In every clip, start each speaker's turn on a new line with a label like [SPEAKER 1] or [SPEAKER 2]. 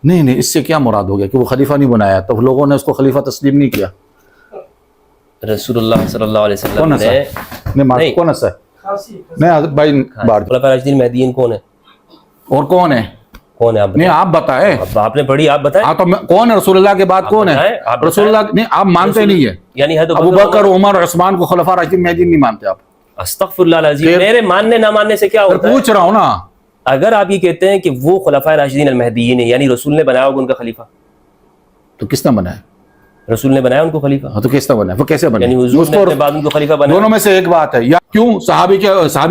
[SPEAKER 1] نہیں نہیں، اس سے کیا مراد ہو گیا کہ وہ خلیفہ نہیں بنایا تو لوگوں نے اس کو خلیفہ تسلیم نہیں کیا؟
[SPEAKER 2] رسول اللہ صلی اللہ علیہ وسلم
[SPEAKER 1] کون
[SPEAKER 2] نے
[SPEAKER 1] نہیں کون سا نہیں بھائی بات
[SPEAKER 2] خلفاء راشدین مہدیین کون ہے؟
[SPEAKER 1] اور کون ہے؟
[SPEAKER 2] کون ہے آپ
[SPEAKER 1] نہیں آپ بتائیں،
[SPEAKER 2] آپ نے پڑھی، آپ بتائیں.
[SPEAKER 1] ہاں تو کون ہے رسول اللہ کے بعد کون ہے؟ رسول اللہ نہیں آپ مانتے نہیں ہے،
[SPEAKER 2] یعنی ہے تو
[SPEAKER 1] ابو بکر عمر عثمان کو خلفاء راشدین مہدیین نہیں مانتے آپ؟
[SPEAKER 2] استغفر اللہ العظیم، میرے ماننے نہ ماننے سے کیا ہوتا ہے؟
[SPEAKER 1] پوچھ رہا ہوں نا،
[SPEAKER 2] اگر آپ یہ کہتے ہیں کہ وہ خلفاء راشدین المہدیین ہیں یعنی رسول نے بنایا ہوگا ان کا خلیفہ،
[SPEAKER 1] تو کس نے بنایا؟
[SPEAKER 2] رسول نے بنایا ان کو خلیفہ،
[SPEAKER 1] ہاں تو کس نے بنایا؟ وہ کیسے بنا؟
[SPEAKER 2] یعنی حضور نے اپنے بعد ان کو خلیفہ بنایا.
[SPEAKER 1] دونوں میں سے ایک بات ہے، یا کیوں صحابی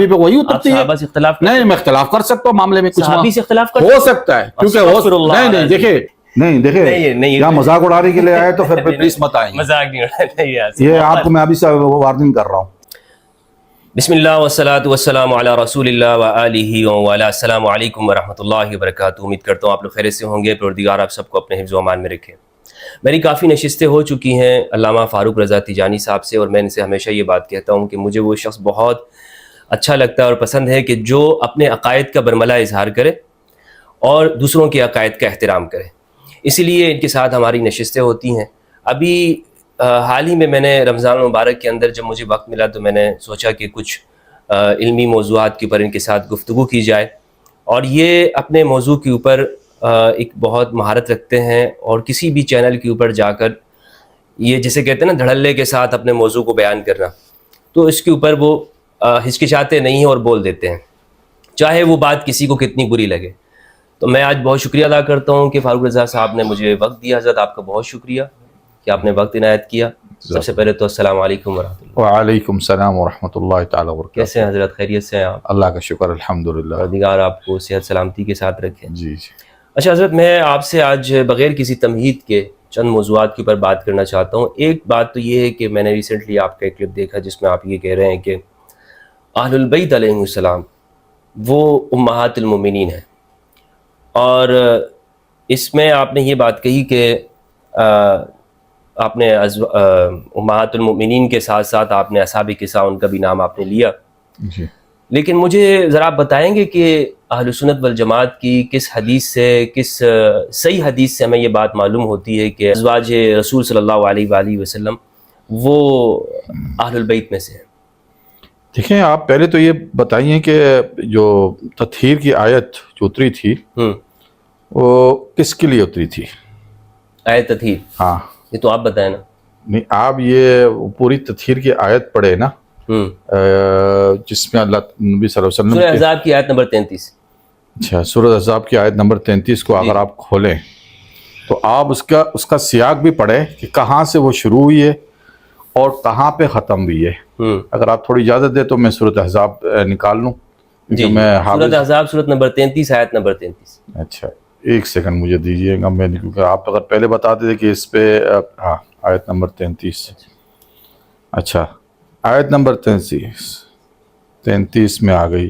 [SPEAKER 1] پہ وہی
[SPEAKER 2] آپ
[SPEAKER 1] اترتی ہے؟
[SPEAKER 2] صحابہ سے اختلاف
[SPEAKER 1] نہیں میں اختلاف کر سکتا ہوں معاملے میں، کچھ
[SPEAKER 2] صحابی سے اختلاف کر
[SPEAKER 1] ہو سکتا ہے کیونکہ نہیں دیکھیں
[SPEAKER 2] نہیں،
[SPEAKER 1] یہاں مذاق اڑانے کے لیے آئے تو پھر پلیز مت آئیں،
[SPEAKER 2] مذاق نہیں اڑانا.
[SPEAKER 1] یہ آپ کو میں ابھی سے وارننگ کر رہا ہوں.
[SPEAKER 2] بسم اللہ والصلاة والسلام علی رسول اللہ وآلہ وعلی. السلام علیکم ورحمۃ اللہ وبرکاتہ. امید کرتا ہوں آپ لوگ خیریت سے ہوں گے. پروردگار آپ سب کو اپنے حفظ و امان میں رکھے. میری کافی نشستیں ہو چکی ہیں علامہ فاروق رضا تیجانی صاحب سے، اور میں ان سے ہمیشہ یہ بات کہتا ہوں کہ مجھے وہ شخص بہت اچھا لگتا ہے اور پسند ہے کہ جو اپنے عقائد کا برملا اظہار کرے اور دوسروں کے عقائد کا احترام کرے. اسی لیے ان کے ساتھ ہماری نشستیں ہوتی ہیں. ابھی حال ہی میں نے رمضان المبارک کے اندر جب مجھے وقت ملا تو میں نے سوچا کہ کچھ علمی موضوعات کے اوپر ان کے ساتھ گفتگو کی جائے، اور یہ اپنے موضوع کے اوپر ایک بہت مہارت رکھتے ہیں، اور کسی بھی چینل کے اوپر جا کر یہ جسے کہتے ہیں نا دھڑلے کے ساتھ اپنے موضوع کو بیان کرنا، تو اس کے اوپر وہ ہچکچاتے نہیں ہیں اور بول دیتے ہیں، چاہے وہ بات کسی کو کتنی بری لگے. تو میں آج بہت شکریہ ادا کرتا ہوں کہ فاروق رضا صاحب نے مجھے وقت دیا. حضرت آپ کا بہت شکریہ کہ آپ نے وقت عنایت کیا. سب سے پہلے تو السلام علیکم ورحمۃ اللہ.
[SPEAKER 1] وعلیکم السلام ورحمۃ اللہ تعالیٰ وبرکاتہ.
[SPEAKER 2] کیسے ہیں حضرت؟ خیریت سے ہیں آپ؟
[SPEAKER 1] اللہ کا شکر الحمدللہ.
[SPEAKER 2] پروردگار آپ کو صحت سلامتی کے ساتھ رکھے.
[SPEAKER 1] جی.
[SPEAKER 2] اچھا حضرت، میں آپ سے آج بغیر کسی تمہید کے چند موضوعات کے اوپر بات کرنا چاہتا ہوں. ایک بات تو یہ ہے کہ میں نے ریسنٹلی آپ کا ایک کلپ دیکھا جس میں آپ یہ کہہ رہے ہیں کہ اہل البیت علیہم السلام وہ امہات المومنین ہیں، اور اس میں آپ نے یہ بات کہی کہ آپ نے امہات المومنین کے ساتھ ساتھ آپ نے اصحاب کساء ان کا بھی نام آپ نے لیا.
[SPEAKER 1] جی.
[SPEAKER 2] لیکن مجھے ذرا آپ بتائیں گے کہ اہل سنت والجماعت کی کس حدیث سے، کس صحیح حدیث سے ہمیں یہ بات معلوم ہوتی ہے کہ ازواج رسول صلی اللہ علیہ وآلہ وسلم وہ اہل البیت میں سے ہیں؟
[SPEAKER 1] دیکھیں آپ پہلے تو یہ بتائیے کہ جو تطہیر کی آیت جو اتری تھی وہ کس کے لیے اتری تھی؟
[SPEAKER 2] آیت تطہیر؟
[SPEAKER 1] ہاں
[SPEAKER 2] یہ تو آپ بتائیں نا.
[SPEAKER 1] نہیں آپ یہ پوری تطہیر کی آیت پڑھے نا جس میں اللہ نبی صلی اللہ علیہ وسلم
[SPEAKER 2] سورہ احزاب کی آیت نمبر 33.
[SPEAKER 1] اچھا، سورہ احزاب کی آیت نمبر 33 کو اگر آپ کھولیں تو آپ اس کا سیاق بھی پڑھیں کہ کہاں سے وہ شروع ہوئی ہے اور کہاں پہ ختم ہوئی ہے. اگر آپ تھوڑی اجازت دیں تو میں سورۃ احزاب نکال لوں.
[SPEAKER 2] جی، سورۃ احزاب سورۃ نمبر 33 آیت نمبر 33.
[SPEAKER 1] اچھا ایک سیکنڈ مجھے دیجیے گا، میں کیونکہ آپ اگر پہلے بتا دیتے کہ اس پہ ہاں آیت نمبر 33. اچھا آیت نمبر 33 میں آ گئی.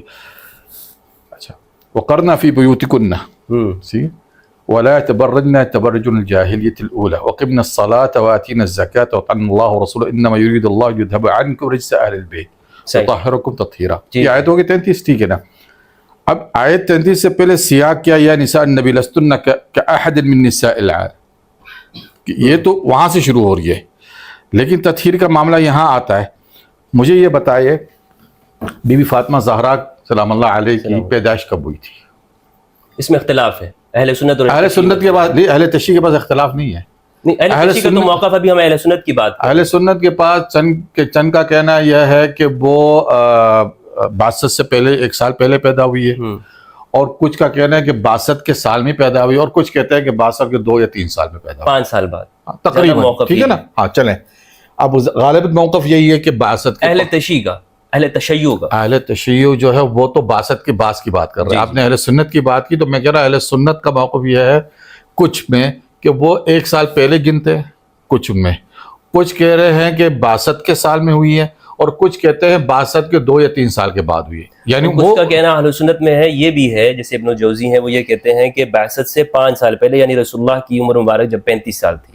[SPEAKER 1] اچھا وقرنا فی بیوتکن ولا تبرجن تبرج الجاہلیۃ الاولى وقمنا الصلاة وآتینا الزکاة وأطعنا اللہ ورسولہ انما یرید اللہ لیذهب عنکم رجس اہل البیت ویطہرکم تطہیرا. یہ آیت ہوگی 33، ٹھیک ہے نا. اب آیت 33 سے پہلے سیاق کیا، یا نساء النبی لستن کأحد من نساء العالم، یہ تو وہاں سے شروع ہو رہی ہے، لیکن تطہیر کا معاملہ یہاں آتا ہے. مجھے یہ بتائیے بی بی فاطمہ زہرا سلام اللہ علیہ کی پیدائش کب ہوئی تھی؟
[SPEAKER 2] اس میں اختلاف ہے. اہل سنت اور
[SPEAKER 1] اہل سنت کے بعد نہیں، اہل تشیع کے پاس اختلاف نہیں ہے.
[SPEAKER 2] اہل تشیع کا تو موقف ابھی ہم اہل سنت کی بات کریں.
[SPEAKER 1] اہل سنت کے پاس چند کا کہنا یہ ہے کہ وہ بعثت سے پہلے 1 سال پہلے پیدا ہوئی ہے، اور کچھ کا کہنا ہے کہ بعثت کے سال میں پیدا ہوئی، اور کچھ کہتے ہیں کہ بعثت کے 2 یا 3 سال میں پیدا ہوئی،
[SPEAKER 2] 5 سال بعد
[SPEAKER 1] تقریباً. ٹھیک ہے نا. ہاں چلیں، اب غالب موقف یہی ہے کہ بعثت
[SPEAKER 2] اہل تشیع کا، اہل تشیع کا،
[SPEAKER 1] اہل تشیع جو ہے وہ تو بعثت کے بعد کی بات کر رہے ہیں. آپ نے اہل سنت کی بات کی تو میں کہہ رہا اہل سنت کا موقف یہ ہے کچھ میں کہ وہ 1 سال پہلے گنتے ہیں، کچھ میں کچھ کہہ رہے ہیں کہ بعثت کے سال میں ہوئی ہے، اور کچھ کہتے ہیں بعثت کے 2 یا 3 سال کے بعد ہوئی ہے. یعنی
[SPEAKER 2] کچھ کا کہنا اہل سنت میں ہے یہ بھی ہے، جیسے ابن جوزی ہیں وہ یہ کہتے ہیں کہ بعثت سے 5 سال پہلے، یعنی رسول اللہ کی عمر مبارک جب 35 سال تھی.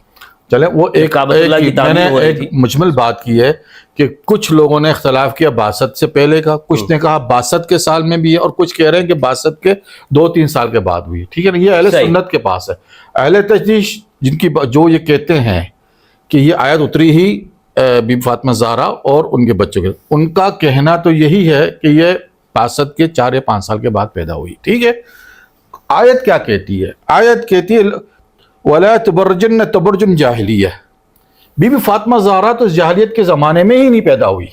[SPEAKER 1] چلیں وہ ایک
[SPEAKER 2] کعبۃ اللہ کی تعمیر ہو رہی تھی.
[SPEAKER 1] ایک مجمل بات کی ہے کہ کچھ لوگوں نے اختلاف کیا 62 سے پہلے کا، کچھ نے کہا 62 کے سال میں بھی ہے، اور کچھ کہہ رہے ہیں کہ 62 کے 2-3 سال کے بعد ہوئی. ٹھیک ہے نا، یہ اہل سنت کے پاس ہے. اہل تجدید جن کی جو یہ کہتے ہیں کہ یہ آیت اتری ہی بی بی فاطمہ زہرا اور ان کے بچوں کے، ان کا کہنا تو یہی ہے کہ یہ 62 کے 4 یا 5 سال کے بعد پیدا ہوئی. ٹھیک ہے، آیت کیا کہتی ہے؟ آیت کہتی ہے وَلَا تَبَرَّجْنَ تَبَرُّجَ الْجَاهِلِيَّةِ. بی بی فاطمہ زہرا تو جاہلیت کے زمانے میں ہی نہیں پیدا ہوئی.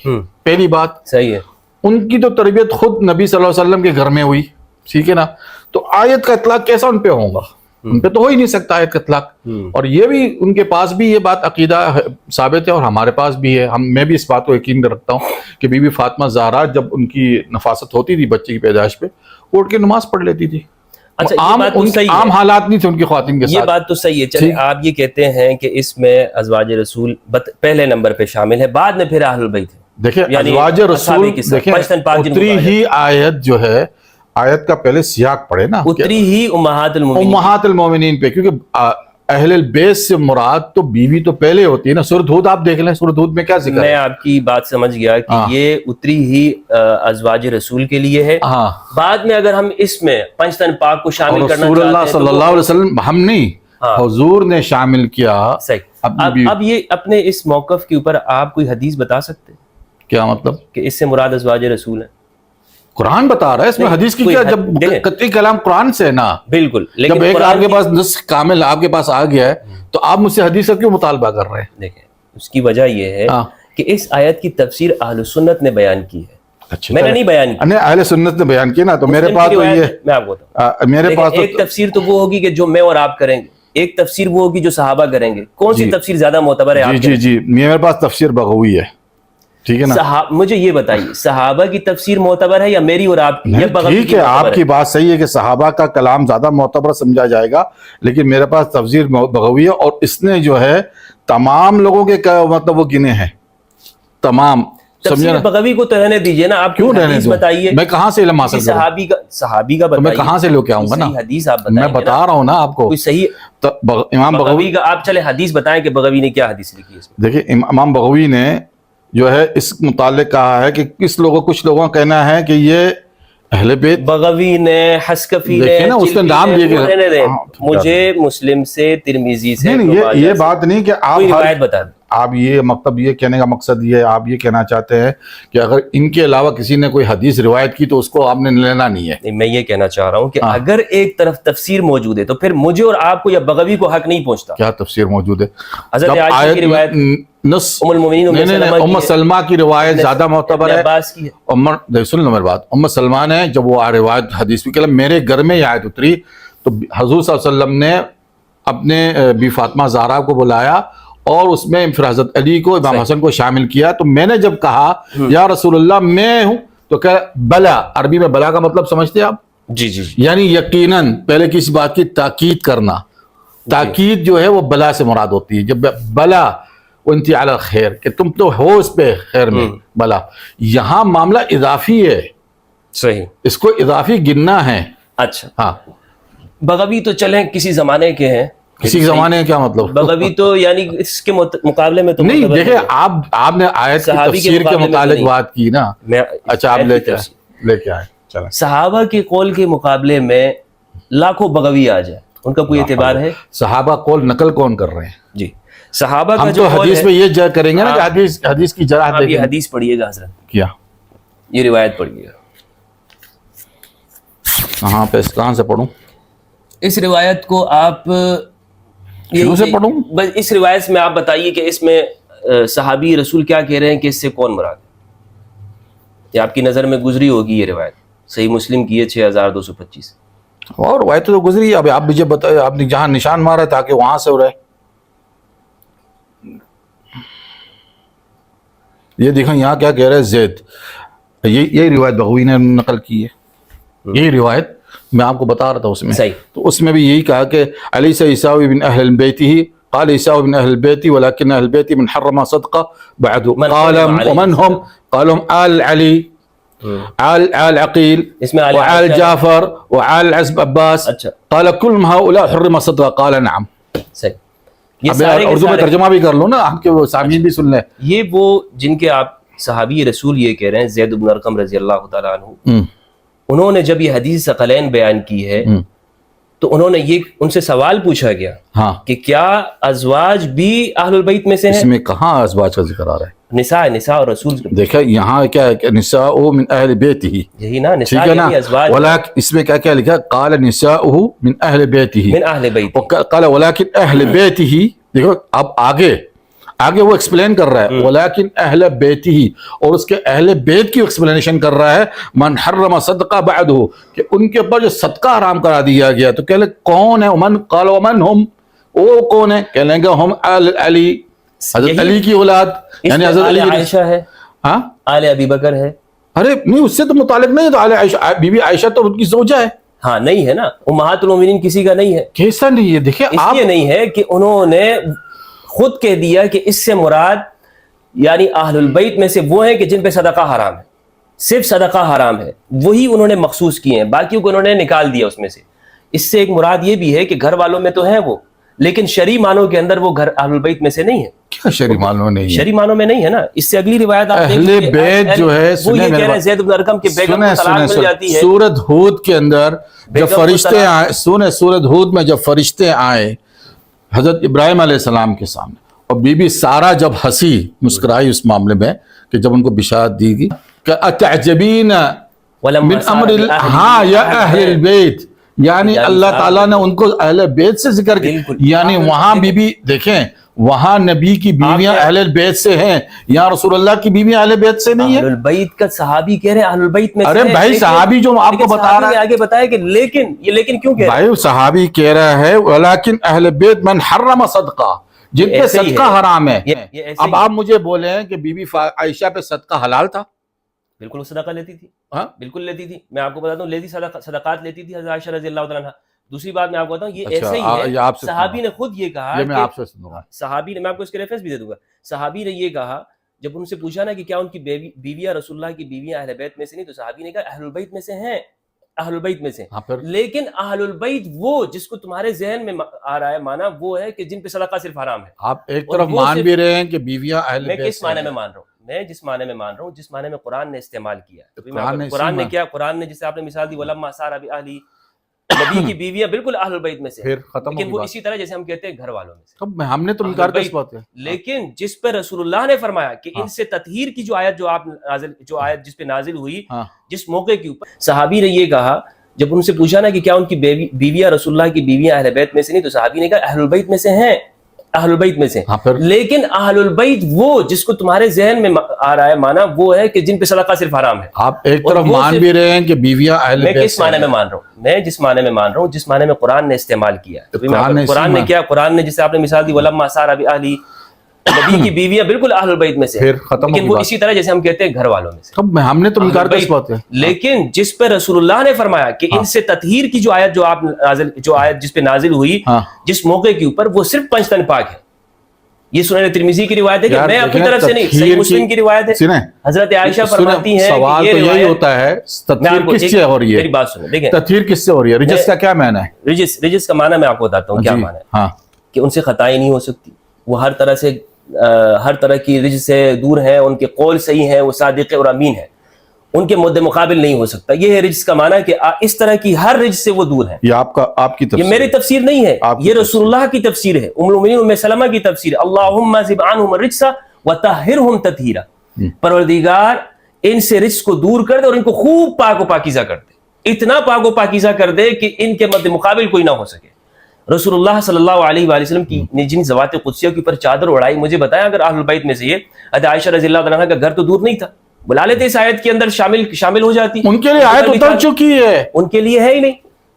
[SPEAKER 1] پہلی بات
[SPEAKER 2] صحیح ہے.
[SPEAKER 1] ان کی تو تربیت خود نبی صلی اللہ علیہ وسلم کے گھر میں ہوئی. ٹھیک ہے نا، تو آیت کا اطلاق کیسا ان پہ ہوگا؟ ان پہ تو ہو ہی نہیں سکتا آیت کا اطلاق. اور یہ بھی ان کے پاس بھی یہ بات عقیدہ ثابت ہے، اور ہمارے پاس بھی ہے. میں بھی اس بات کو یقین رکھتا ہوں کہ بی بی فاطمہ زہرا جب ان کی نفاست ہوتی تھی بچے کی پیدائش پہ، وہ اٹھ کے نماز پڑھ لیتی تھی.
[SPEAKER 2] اچھا،
[SPEAKER 1] عام حالات نہیں تھے ان کی خواتین کے ساتھ.
[SPEAKER 2] یہ بات تو صحیح ہے. چلیں، آپ یہ کہتے ہیں کہ اس میں ازواج رسول پہلے نمبر پہ شامل ہے، بعد میں پھر اہل البیت ہے.
[SPEAKER 1] دیکھیں ازواج رسول، دیکھیں اتری ہی آیت جو ہے، آیت کا پہلے سیاق پڑھے نا،
[SPEAKER 2] اتری ہی امہات
[SPEAKER 1] المومنین پہ، کیونکہ اہل البیت سے مراد تو بیوی تو پہلے ہوتی ہے نا. سورۃ ہود آپ دیکھ لیں، سورۃ ہود میں کیا ذکر ہے؟
[SPEAKER 2] میں آپ کی بات سمجھ گیا کہ یہ اتری ہی ازواج رسول کے لیے ہے. بعد میں اگر ہم اس میں پنجتن پاک کو شامل کرنا
[SPEAKER 1] رسول اللہ صلی اللہ علیہ وسلم، ہم نہیں، حضور نے شامل کیا.
[SPEAKER 2] صحیح. اب یہ اپنے اس موقف کے اوپر آپ کوئی حدیث بتا سکتے ہیں؟
[SPEAKER 1] کیا مطلب
[SPEAKER 2] کہ اس سے مراد ازواج رسول ہیں؟
[SPEAKER 1] قرآن بتا رہا ہے، اس میں حدیث کی کیا؟ جب قطعی کلام قرآن سے ہے نا.
[SPEAKER 2] بالکل.
[SPEAKER 1] جب ایک آپ کے پاس نص کامل آپ کے پاس آ گیا ہے تو آپ مجھ سے حدیث کا کیوں مطالبہ کر رہے ہیں؟
[SPEAKER 2] دیکھیں، اس کی وجہ یہ ہے کہ اس آیت کی تفسیر اہل سنت نے بیان کی ہے. میں نے نہیں بیان کی.
[SPEAKER 1] نہیں، اہل سنت نے بیان کی نا. تو میرے پاس تو یہ،
[SPEAKER 2] میں آپ کو بتاؤں،
[SPEAKER 1] میرے پاس
[SPEAKER 2] ایک تفسیر تو وہ ہوگی کہ جو میں اور آپ کریں گے، ایک تفسیر وہ ہوگی جو صحابہ کریں گے. کون سی تفسیر زیادہ معتبر ہے؟
[SPEAKER 1] جی میرے پاس تفسیر بغوی ہے. ٹھیک ہے نا،
[SPEAKER 2] مجھے یہ بتائیے صحابہ کی تفسیر معتبر ہے یا میری اور آپ کی؟
[SPEAKER 1] ٹھیک ہے، آپ کی بات صحیح ہے کہ صحابہ کا کلام زیادہ معتبر سمجھا جائے گا، لیکن میرے پاس تفسیر بغوی ہے، اور اس نے جو ہے تمام لوگوں کے مطلب وہ گنے ہیں تمام.
[SPEAKER 2] تفسیر بغوی کو تو رہنے دیجئے نا. آپ
[SPEAKER 1] کیوں رہنے دوں؟
[SPEAKER 2] بتائیے
[SPEAKER 1] میں کہاں سے علم حاصل کروں؟
[SPEAKER 2] صحابی کا بتائیے.
[SPEAKER 1] میں کہاں سے لے کے آؤں گا نا
[SPEAKER 2] حدیث؟ آپ بتائیں.
[SPEAKER 1] میں بتا رہا ہوں نا آپ کو.
[SPEAKER 2] کوئی صحیح
[SPEAKER 1] امام بغوی
[SPEAKER 2] کا آپ چلے حدیث بتائیں کہ بغوی نے کیا حدیث لکھی ہے اس میں.
[SPEAKER 1] دیکھیں امام بغوی نے جو ہے اس متعلق کہا ہے کہ کچھ لوگوں کا کہنا ہے کہ یہ اہل بیت.
[SPEAKER 2] بغوی نے، حسکفی نے،
[SPEAKER 1] نا اس نے نام لیا.
[SPEAKER 2] مجھے مسلم سے، ترمذی سے،
[SPEAKER 1] یہ بات نہیں کہ آپ
[SPEAKER 2] روایت بتا دیں.
[SPEAKER 1] آپ یہ مطلب یہ کہنے کا مقصد یہ ہے، آپ یہ کہنا چاہتے ہیں کہ اگر ان کے علاوہ کسی نے کوئی حدیث روایت کی تو اس کو آپ نے لینا نہیں ہے.
[SPEAKER 2] میں یہ کہنا چاہ رہا ہوں کہ اگر ایک طرف تفسیر موجود ہے تو پھر مجھے اور آپ کو یا بغوی کو حق نہیں پہنچتا.
[SPEAKER 1] کیا تفسیر موجود ہے؟
[SPEAKER 2] حضرت عائشہ کی روایت، ام المؤمنین
[SPEAKER 1] ام سلمہ کی روایت زیادہ معتبر ہے.
[SPEAKER 2] عباس کی ہے.
[SPEAKER 1] سن لو میری بات. ام سلمہ نے جب وہ روایت حدیث بھی کہ میرے گھر میں یہ آیت اتری تو حضور صلی اللہ علیہ وسلم نے اپنے بی فاطمہ زہرا کو بلایا اور اس میں پھر حضرت علی کو، امام حسن کو شامل کیا. تو میں نے جب کہا یا رسول اللہ میں ہوں تو کہ بلا، عربی میں بلا کا مطلب سمجھتے ہیں آپ؟
[SPEAKER 2] جی.
[SPEAKER 1] یعنی یقیناً پہلے کسی بات کی تاکید کرنا. تاکید جو ہے وہ بلا سے مراد ہوتی ہے. جب بلا وانتی علی الخیر، کہ تم تو ہو اس پہ خیر میں، بلا. یہاں معاملہ اضافی ہے.
[SPEAKER 2] صحیح،
[SPEAKER 1] اس کو اضافی گننا ہے.
[SPEAKER 2] اچھا
[SPEAKER 1] ہاں،
[SPEAKER 2] بغوی تو چلیں کسی زمانے کے ہیں.
[SPEAKER 1] کسی زمانے کیا مطلب؟
[SPEAKER 2] بغوی تو یعنی اس کے مقابلے میں تو
[SPEAKER 1] نہیں. دیکھیں آپ نے آیت کی تفسیر کے متعلق بات کی نا. اچھا، آپ لے کے آئے. چلیں،
[SPEAKER 2] صحابہ کے قول کے مقابلے میں لاکھوں بغوی آ جائے، ان کا کوئی اعتبار ہے؟
[SPEAKER 1] صحابہ قول نقل کون کر رہے ہیں؟
[SPEAKER 2] جی، صحابہ کا
[SPEAKER 1] ہم
[SPEAKER 2] جو
[SPEAKER 1] تو حدیث میں یہ جج کریں گے نا کہ حدیث کی جرح
[SPEAKER 2] آپ یہ حدیث پڑھیے گا حضرت.
[SPEAKER 1] کیا؟
[SPEAKER 2] یہ روایت پڑھیے گا.
[SPEAKER 1] کہاں پہ، کہاں سے پڑھوں؟
[SPEAKER 2] اس روایت کو آپ
[SPEAKER 1] شروع سے پڑھوں؟
[SPEAKER 2] بس اس روایت میں آپ بتائیے کہ اس میں صحابی رسول کیا کہہ رہے ہیں کہ اس سے کون مراد ہے. یہ آپ کی نظر میں گزری ہوگی یہ روایت. صحیح مسلم کی ہے 6225. اور
[SPEAKER 1] روایت تو گزری. اب آپ مجھے بتائیے، آپ نے جہاں نشان مارا تاکہ وہاں سے ہو رہا ہے. یہ دیکھیں یہاں کیا کہہ رہے ہیں زید. یہی روایت بغوی نے نقل کی ہے. یہی روایت میں آپ کو بتا رہا تھا اس میں.
[SPEAKER 2] صحیح.
[SPEAKER 1] تو اس میں بھی یہی کہا کہ علیس عیسیٰ بن اہل بیت ہی قال عیسیٰ بن اہل بیت ولكن اہل بیت من حرم صدقہ بعد قال ومن هم قال هم آل علی، آل عقیل، وآل جعفر، وآل عباس. قال كل هؤلاء حرم صدقہ قال نعم.
[SPEAKER 2] صحیح. یہ
[SPEAKER 1] ابھی
[SPEAKER 2] سارے کے
[SPEAKER 1] اردو میں
[SPEAKER 2] سارے
[SPEAKER 1] ترجمہ بھی کر لو نا، ہم کے وہ سامعین بھی سن لیں.
[SPEAKER 2] یہ وہ جن کے آپ صحابی رسول یہ کہہ رہے ہیں زید بن ارقم رضی اللہ تعالیٰ عنہ، انہوں نے جب یہ حدیث ثقلین بیان کی ہے تو انہوں نے یہ ان سے سوال پوچھا گیا
[SPEAKER 1] ہاں
[SPEAKER 2] کہ کیا ازواج بھی اہل البیت میں سے
[SPEAKER 1] اس
[SPEAKER 2] ہیں؟
[SPEAKER 1] میں کہاں ازواج کا ذکر آ رہا ہے؟
[SPEAKER 2] نساء اور رسول،
[SPEAKER 1] دیکھیں یہاں کیا ہے کہ نساء من اہل بیتہ،
[SPEAKER 2] یہی نا نساء
[SPEAKER 1] ٹھیک ہے نا،
[SPEAKER 2] یعنی ازواج
[SPEAKER 1] ولکن اس میں کیا کیا لکھا ہے؟ قال نساؤہ من اہل بیتہ،
[SPEAKER 2] من اہل بیت،
[SPEAKER 1] قال ولکن اہل بیتہ، دیکھو اب آگے وہ ایکسپلین کر رہا ہے ولیکن اہل بیتہ، اور اس کے اہل بیت کی ایکسپلینیشن کر رہا ہے من حرم صدقہ بعدہ، کہ ان کے اوپر جو صدقہ حرام کرا دیا گیا. تو کہہ لیں کون ہے؟ من قال ومن ہم، وہ کون ہے؟ کہہ لیں گے ہم آل علی، حضرت علی کی اولاد، یعنی حضرت
[SPEAKER 2] آل
[SPEAKER 1] علی.
[SPEAKER 2] عائشہ ہے،
[SPEAKER 1] ہاں
[SPEAKER 2] آل ابی بکر ہے.
[SPEAKER 1] ارے نہیں، اس سے تو متعلق نہیں، تو عائشہ بی بی عائشہ تو ان کی زوجہ ہے.
[SPEAKER 2] ہاں نہیں ہے نا، امہات المومنین کسی کا نہیں ہے.
[SPEAKER 1] کیسا نہیں ہے؟ دیکھیں
[SPEAKER 2] اس
[SPEAKER 1] آپ
[SPEAKER 2] لیے نہیں ہے کہ انہوں نے خود کہہ دیا کہ اس سے مراد یعنی اہل البیت میں سے وہ ہیں کہ جن پہ صدقہ حرام ہے، صرف صدقہ حرام ہے، وہی انہوں نے مخصوص کیے ہیں، باقیوں کو انہوں نے نکال دیا اس میں سے. اس سے ایک مراد یہ بھی ہے کہ گھر والوں میں تو ہیں وہ، لیکن شرعی معنوں کے اندر وہ گھر اہل البیت میں سے نہیں ہے.
[SPEAKER 1] کیا شرعی معلوم نہیں ہے؟
[SPEAKER 2] شرعی معنوں میں نہیں ہے نا. اس سے اگلی روایت آپ
[SPEAKER 1] اہل
[SPEAKER 2] دیکھیں کہ
[SPEAKER 1] بیت جو ہے،
[SPEAKER 2] وہ یہ کہہ رہے ہیں زید بن ارقم کے بیگم کو طلاق مل جاتی ہے.
[SPEAKER 1] سورۃ ہود کے اندر جب
[SPEAKER 2] بیگم کو
[SPEAKER 1] فرشتے آئے، سورۃ ہود میں جب فرشتے آئے حضرت ابراہیم علیہ السلام کے سامنے، اور بی بی سارہ جب ہنسی مسکرائی اس معاملے میں کہ جب ان کو بشارت دی گئی کہ اتعجبین
[SPEAKER 2] ولما
[SPEAKER 1] من
[SPEAKER 2] سار
[SPEAKER 1] امر
[SPEAKER 2] بأهله
[SPEAKER 1] ہاں یا اہل البیت، یعنی اللہ تعالیٰ نے ان کو اہل بیت سے ذکر کیا.
[SPEAKER 2] بالکل.
[SPEAKER 1] یعنی وہاں بی بی دیکھیں، وہاں نبی کی بیویاں اہل بیت سے ہیں، یہاں رسول اللہ کی بیویاں اہل بیت سے نہیں
[SPEAKER 2] اہل
[SPEAKER 1] ہیں.
[SPEAKER 2] البیت کا صحابی کہہ رہے ہیں اہل البیت میں سے
[SPEAKER 1] ارے
[SPEAKER 2] ہیں،
[SPEAKER 1] بھائی
[SPEAKER 2] لیکن-
[SPEAKER 1] صحابی جو آپ کو
[SPEAKER 2] لیکن
[SPEAKER 1] بتا
[SPEAKER 2] صحابی
[SPEAKER 1] رہا
[SPEAKER 2] نے
[SPEAKER 1] ہے،
[SPEAKER 2] آگے بتایا کہ لیکن کیوں کہہ رہے ہیں؟
[SPEAKER 1] بھائی صحابی کہہ رہا ہے ولیکن اہل بیت من حرم صدقہ، جن پہ
[SPEAKER 2] ایسے ہی
[SPEAKER 1] صدقہ
[SPEAKER 2] ہے.
[SPEAKER 1] حرام ہے.
[SPEAKER 2] یہ ایسے
[SPEAKER 1] اب
[SPEAKER 2] ہی
[SPEAKER 1] آپ مجھے بولیں کہ بی بی عائشہ پہ صدقہ حلال تھا؟
[SPEAKER 2] بالکل وہ صدقہ لیتی تھی،
[SPEAKER 1] ہاں
[SPEAKER 2] بالکل لیتی تھی. میں آپ کو بتاتا ہوں لیتی صدقات لیتی تھی حضرت عائشہ رضی اللہ تعالیٰ عنہ. دوسری بات میں آپ کو بتاؤں، یہ ایسا ہی
[SPEAKER 1] یہ
[SPEAKER 2] ہے.
[SPEAKER 1] آپ سے
[SPEAKER 2] صحابی نے خود یہ کہا
[SPEAKER 1] یہ میں
[SPEAKER 2] کہ
[SPEAKER 1] آپ سے سنوں گا.
[SPEAKER 2] صحابی نے، میں آپ کو اس کے ریفرنس بھی دے دوں گا، صحابی نے یہ کہا جب ان سے پوچھا نا کہ کیا ان کی بیویاں رسول اللہ کی بیویاں اہل بیت میں سے نہیں، تو صحابی نے کہا اہل البیت میں سے ہیں، اہل البیت میں سے.
[SPEAKER 1] ہاں پھر
[SPEAKER 2] لیکن اہل البیت وہ جس کو تمہارے ذہن میں آ رہا ہے مانا وہ ہے کہ جن پہ صدقہ صرف حرام ہے.
[SPEAKER 1] آپ ایک
[SPEAKER 2] اور
[SPEAKER 1] طرف
[SPEAKER 2] وہ
[SPEAKER 1] مان
[SPEAKER 2] صرف-
[SPEAKER 1] بھی رہے ہیں کہ بیویاں اہل
[SPEAKER 2] میں
[SPEAKER 1] بیت
[SPEAKER 2] کس
[SPEAKER 1] سے
[SPEAKER 2] معنی
[SPEAKER 1] ہیں.
[SPEAKER 2] میں مان رہا ہوں؟ میں جس معنی میں مان رہا ہوں، جس معنی میں قرآن نے استعمال کیا ہے.
[SPEAKER 1] قرآن
[SPEAKER 2] قرآن نے
[SPEAKER 1] نے
[SPEAKER 2] کیا؟ قرآن نے جسے آپ نے مثال دی ولما سار بأہلی، نبی کی بیویاں بالکل اہل البیت میں سے ہیں،
[SPEAKER 1] پھر ختم
[SPEAKER 2] لیکن
[SPEAKER 1] ہوگی
[SPEAKER 2] وہ
[SPEAKER 1] بات.
[SPEAKER 2] اسی طرح جیسے ہم کہتے ہیں گھر والوں میں سے.
[SPEAKER 1] اب ہم نے تو
[SPEAKER 2] اہل
[SPEAKER 1] انکار کس
[SPEAKER 2] البیت.
[SPEAKER 1] بات ہے؟
[SPEAKER 2] لیکن جس پہ رسول اللہ نے فرمایا کہ ان سے تطہیر کی جو آیت جس پہ نازل ہوئی،
[SPEAKER 1] ہاں
[SPEAKER 2] جس موقع کے اوپر صحابی نے یہ کہا جب ان سے پوچھا نا کہ کیا ان کی بیویاں رسول اللہ کی بیویاں اہل بیت میں سے نہیں، تو صحابی نے کہا اہل البیت میں سے ہیں، اہل البیت میں سے.
[SPEAKER 1] ہاں پھر
[SPEAKER 2] لیکن اہل البیت وہ جس کو تمہارے ذہن میں آ رہا ہے مانا وہ ہے کہ جن پہ صدقہ صرف حرام ہے.
[SPEAKER 1] آپ ایک
[SPEAKER 2] اور
[SPEAKER 1] طرف
[SPEAKER 2] وہ
[SPEAKER 1] مان
[SPEAKER 2] صرف-
[SPEAKER 1] بھی رہے ہیں کہ بیویاں اہل
[SPEAKER 2] میں
[SPEAKER 1] بیت
[SPEAKER 2] کس
[SPEAKER 1] سے
[SPEAKER 2] معنی
[SPEAKER 1] ہیں.
[SPEAKER 2] میں مان رہا ہوں؟ میں جس معنی میں مان رہا ہوں، جس معنی میں قرآن نے استعمال کیا ہے. قرآن نے کیا؟ قرآن نے جسے آپ نے مثال دی ولما سار بأہلی، نبی کی بیویاں بالکل اہل البیت میں سے ہیں،
[SPEAKER 1] پھر ختم
[SPEAKER 2] لیکن
[SPEAKER 1] ہوگی
[SPEAKER 2] وہ
[SPEAKER 1] بات.
[SPEAKER 2] اسی طرح جیسے ہم کہتے ہیں گھر والوں میں سے.
[SPEAKER 1] اب ہم نے تو انکار
[SPEAKER 2] اہل
[SPEAKER 1] کس
[SPEAKER 2] بیت.
[SPEAKER 1] بات ہے؟
[SPEAKER 2] لیکن جس پہ رسول اللہ نے فرمایا کہ ان سے تطہیر کی جو آیت جس پہ نازل ہوئی،
[SPEAKER 1] ہاں
[SPEAKER 2] جس موقع کے اوپر، وہ صرف 5 تن پاک ہے. یہ سنن ترمذی کی روایت ہے کہ
[SPEAKER 1] یار
[SPEAKER 2] میں اپنی
[SPEAKER 1] دیکھیں،
[SPEAKER 2] طرف سے نہیں،
[SPEAKER 1] تطہیر
[SPEAKER 2] صحیح مسلم کی روایت ہے.
[SPEAKER 1] سنیں
[SPEAKER 2] حضرت عائشہ
[SPEAKER 1] سنیں،
[SPEAKER 2] فرماتی ہیں
[SPEAKER 1] سوال
[SPEAKER 2] کہ
[SPEAKER 1] تو
[SPEAKER 2] یہ
[SPEAKER 1] یہی
[SPEAKER 2] روایت،
[SPEAKER 1] ہوتا ہے
[SPEAKER 2] میں آپ
[SPEAKER 1] تطہیر
[SPEAKER 2] کو
[SPEAKER 1] کس سے ہو رہی
[SPEAKER 2] میری
[SPEAKER 1] ہے؟
[SPEAKER 2] بات سنیں، دیکھیں
[SPEAKER 1] تطہیر کس سے ہو رہی ہے؟ رجس کا کیا معنی ہے؟
[SPEAKER 2] رجس کا معنی میں آپ کو بتاتا ہوں کیا
[SPEAKER 1] جی
[SPEAKER 2] معنی ہے.
[SPEAKER 1] ہاں
[SPEAKER 2] کہ ان سے خطائیں نہیں ہو سکتی، وہ ہر طرح سے ہر طرح کی رجس سے دور ہیں، ان کے قول صحیح ہیں، وہ صادق اور امین ہیں، ان کے مد مقابل نہیں ہو سکتا. یہ ہے رجس کا معنی کہ اس طرح کی ہر رجس سے وہ دور ہیں.
[SPEAKER 1] یہ آپ کی
[SPEAKER 2] یہ
[SPEAKER 1] تفسیر
[SPEAKER 2] میری تفسیر نہیں ہے،
[SPEAKER 1] آپ کی
[SPEAKER 2] یہ رسول اللہ کی تفسیر ہے، ام المؤمنین ام سلمہ کی تفسیر ہے. اللہم ذب عنہم الرجس وطہرہم تطہیرا. پروردگار ان سے رجس کو دور کر دے اور ان کو خوب پاک و پاکیزہ کر دے، اتنا پاک و پاکیزہ کر دے کہ ان کے مد مقابل کوئی نہ ہو سکے. رسول اللہ صلی اللہ علیہ وآلہ وسلم کی نے جن ذوات قدسیہ کے اوپر چادر اڑائی، مجھے بتایا اگر اہل البیت میں سے یہ حضرت عائشہ رضی اللہ عنہا کا گھر تو دور نہیں تھا، بلا لیتے اس آیت کے اندر شامل ہو جاتی.
[SPEAKER 1] ان کے لیے آیت اتر چکی ہے،
[SPEAKER 2] ان کے لیے ہے ہی نہیں.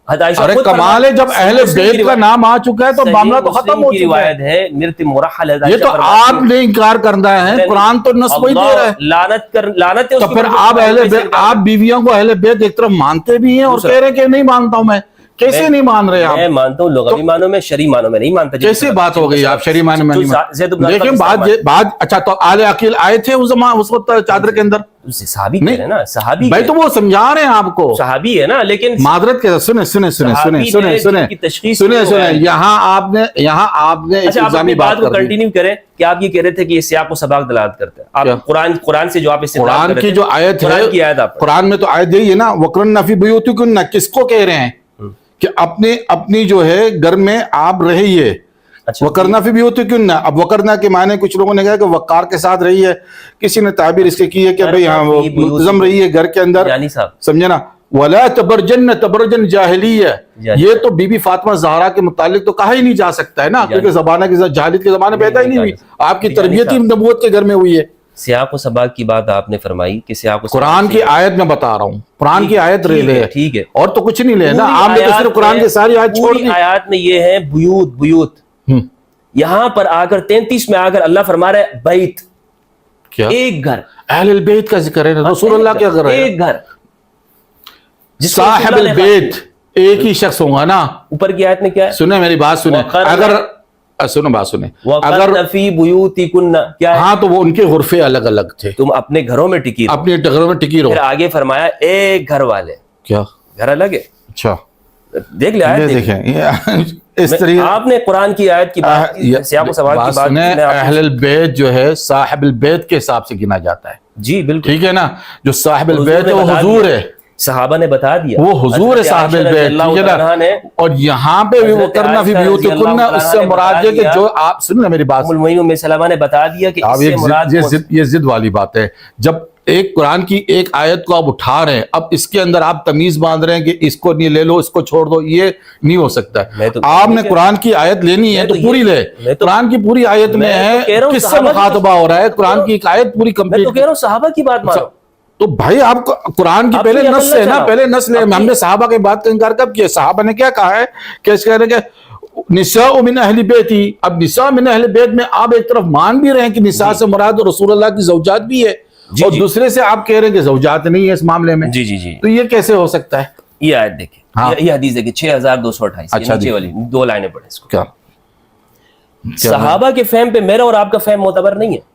[SPEAKER 2] حضرت عائشہ
[SPEAKER 1] ارے
[SPEAKER 2] خود
[SPEAKER 1] کمال ہے، جب اہل بیت کا نام آ چکا ہے تو معاملہ تو ختم ہو
[SPEAKER 2] کی
[SPEAKER 1] چکا ہے.
[SPEAKER 2] روایت ہے مرت مرحل.
[SPEAKER 1] یہ تو آپ نے انکار کرنا ہے، قرآن تو نص وہی دے رہا ہے.
[SPEAKER 2] لعنت ہے
[SPEAKER 1] تو پھر آپ اہل بیت، آپ بیویوں کو اہل بیت ایک طرف مانتے بھی ہیں اور کہہ رہے ہیں کہ نہیں مانتا ہوں میں. کیسے نہیں مان رہے آپ؟
[SPEAKER 2] میں مانتا ہوں لغوی معنوں میں، شرعی معنوں میں نہیں مانتا.
[SPEAKER 1] کیسے بات ہو گئی آپ شرعی معنی میں نہیں مانتے؟ لیکن بات اچھا تو آل عقیل آئے تھے اس وقت چادر کے اندر؟
[SPEAKER 2] صحابی کہہ رہے ہیں نا، صحابی
[SPEAKER 1] بھائی تو وہ سمجھا رہے ہیں آپ کو،
[SPEAKER 2] صحابی ہے نا. لیکن
[SPEAKER 1] معذرت کے سنیں یہاں آپ نے
[SPEAKER 2] اچھا آپ اپنی بات کو کنٹینیو کریں کہ آپ یہ کہہ رہے تھے کہ یہ سیاق و سباق دلالت کرتا ہے. آپ قرآن سے جو آپ
[SPEAKER 1] قرآن کی جو آیت ہے، قرآن میں تو آیت یہی ہے نا، وَقْرَنَّ فِي بُيُوتِكُنَّ، کس کو کہہ رہے ہیں کہ اپنی جو ہے گھر میں آپ رہیے. وقرنا فی بیوتکن، اب وقرنا کے معنی کچھ لوگوں نے کہا کہ وقار کے ساتھ رہی ہے، کسی نے تعبیر اس کے کی ہے کہ بھئی ہاں وہ ملتزم رہی ہے گھر کے اندر، سمجھے نا. وَلَا تَبَرْجَنَّ تَبَرْجًا جَاهِلِيَّةً، یہ تو بی بی فاطمہ زہرا کے متعلق تو کہا ہی نہیں جا سکتا ہے نا، کیونکہ زبانہ کی جاہلیت کے زمانے پیدا ہی نہیں ہوئی، آپ کی تربیت ہی نبوت کے گھر میں ہوئی ہے.
[SPEAKER 2] سیاق و سباق کی بات آپ نے فرمائی کہ سیاق و سباق
[SPEAKER 1] قرآن کی آیت میں بتا رہا ہوں، قرآن کی آیت لے
[SPEAKER 2] ٹھیک ہے،
[SPEAKER 1] اور تو کچھ نہیں لے نا. آپ نے تو صرف قرآن کی ساری آیت چھوڑ دی.
[SPEAKER 2] آیات میں یہ ہے بیوت، یہاں پر آ کر 33 میں آ کر اللہ فرما رہا ہے بیت،
[SPEAKER 1] کیا
[SPEAKER 2] ایک گھر.
[SPEAKER 1] اہل البیت کا ذکر ہے، رسول اللہ کیا کر رہے ہیں؟
[SPEAKER 2] ایک گھر،
[SPEAKER 1] صاحب البیت ایک ہی شخص ہوگا نا.
[SPEAKER 2] اوپر کی آیت میں کیا ہے؟
[SPEAKER 1] سنیں میری بات سنیں،
[SPEAKER 2] وَقَرْنَ فِي بُيُوتِكُنَّ، کیا ہے؟
[SPEAKER 1] ہاں تو وہ ان کے غرفے الگ الگ تھے،
[SPEAKER 2] تم اپنے گھروں میں ٹکی رہو.
[SPEAKER 1] اپنے گھروں میں ٹکی رہو.
[SPEAKER 2] پھر آگے فرمایا ایک گھر والے،
[SPEAKER 1] کیا
[SPEAKER 2] گھر الگ ہے.
[SPEAKER 1] اچھا
[SPEAKER 2] دیکھ لیا آیت،
[SPEAKER 1] دیکھیں اس طریقے
[SPEAKER 2] آپ نے قرآن کی آیت کی بات کی، سیاق و سباق کی بات کی.
[SPEAKER 1] اہل البیت جو ہے صاحب البیت کے حساب سے گنا جاتا ہے.
[SPEAKER 2] جی بالکل
[SPEAKER 1] ٹھیک ہے نا، جو صاحب البیت ہے وہ حضور ہے،
[SPEAKER 2] صحابہ نے بتا دیا،
[SPEAKER 1] وہ حضور ہے صاحب البیت. ٹھیک ہے نا، اور یہاں پہ بھی وہ کرنا فی بیوتکن، اس سے مراد ہے کہ جو آپ سنیں میری بات،
[SPEAKER 2] ام المؤمنین ام سلمہ نے بتا دیا کہ اس سے مراد
[SPEAKER 1] یہ ضد والی بات ہے. جب ایک قرآن کی ایک آیت کو آپ اٹھا رہے ہیں، اب اس کے اندر آپ تمیز باندھ رہے ہیں کہ اس کو نہیں لے لو، اس کو چھوڑ دو، یہ نہیں ہو سکتا. آپ نے قرآن کی آیت لینی ہے تو پوری لے. قرآن کی پوری آیت میں ہے، کس سے مخاطبہ ہو رہا ہے؟ قرآن کی ایک آیت پوری
[SPEAKER 2] میں تو کہہ رہا ہوں صحابہ کی بات مانو.
[SPEAKER 1] تو بھائی آپ قرآن کی پہلے نص ہے نا، پہلے نص لے. ہم نے صحابہ کی بات کا انکار کب کیا؟ صحابہ نے کیا کہا ہے کہ اس کہہ رہے کہ نساء من اہل بیتی. اب نساء من اہل بیت میں آپ ایک طرف مان بھی رہے ہیں کہ نساء سے مراد رسول اللہ کی زوجات بھی ہے، اور دوسرے سے آپ کہہ رہے ہیں کہ زوجات نہیں ہے اس معاملے میں.
[SPEAKER 2] جی جی جی،
[SPEAKER 1] تو یہ کیسے ہو سکتا ہے؟
[SPEAKER 2] یہ آیت دیکھیں، یہ حدیث دیکھیں 6228، نیچے والی 2 لائنیں پڑھیں اس کو.
[SPEAKER 1] کیا
[SPEAKER 2] صحابہ کے فہم پہ میرا اور آپ کا فہم معتبر نہیں ہے.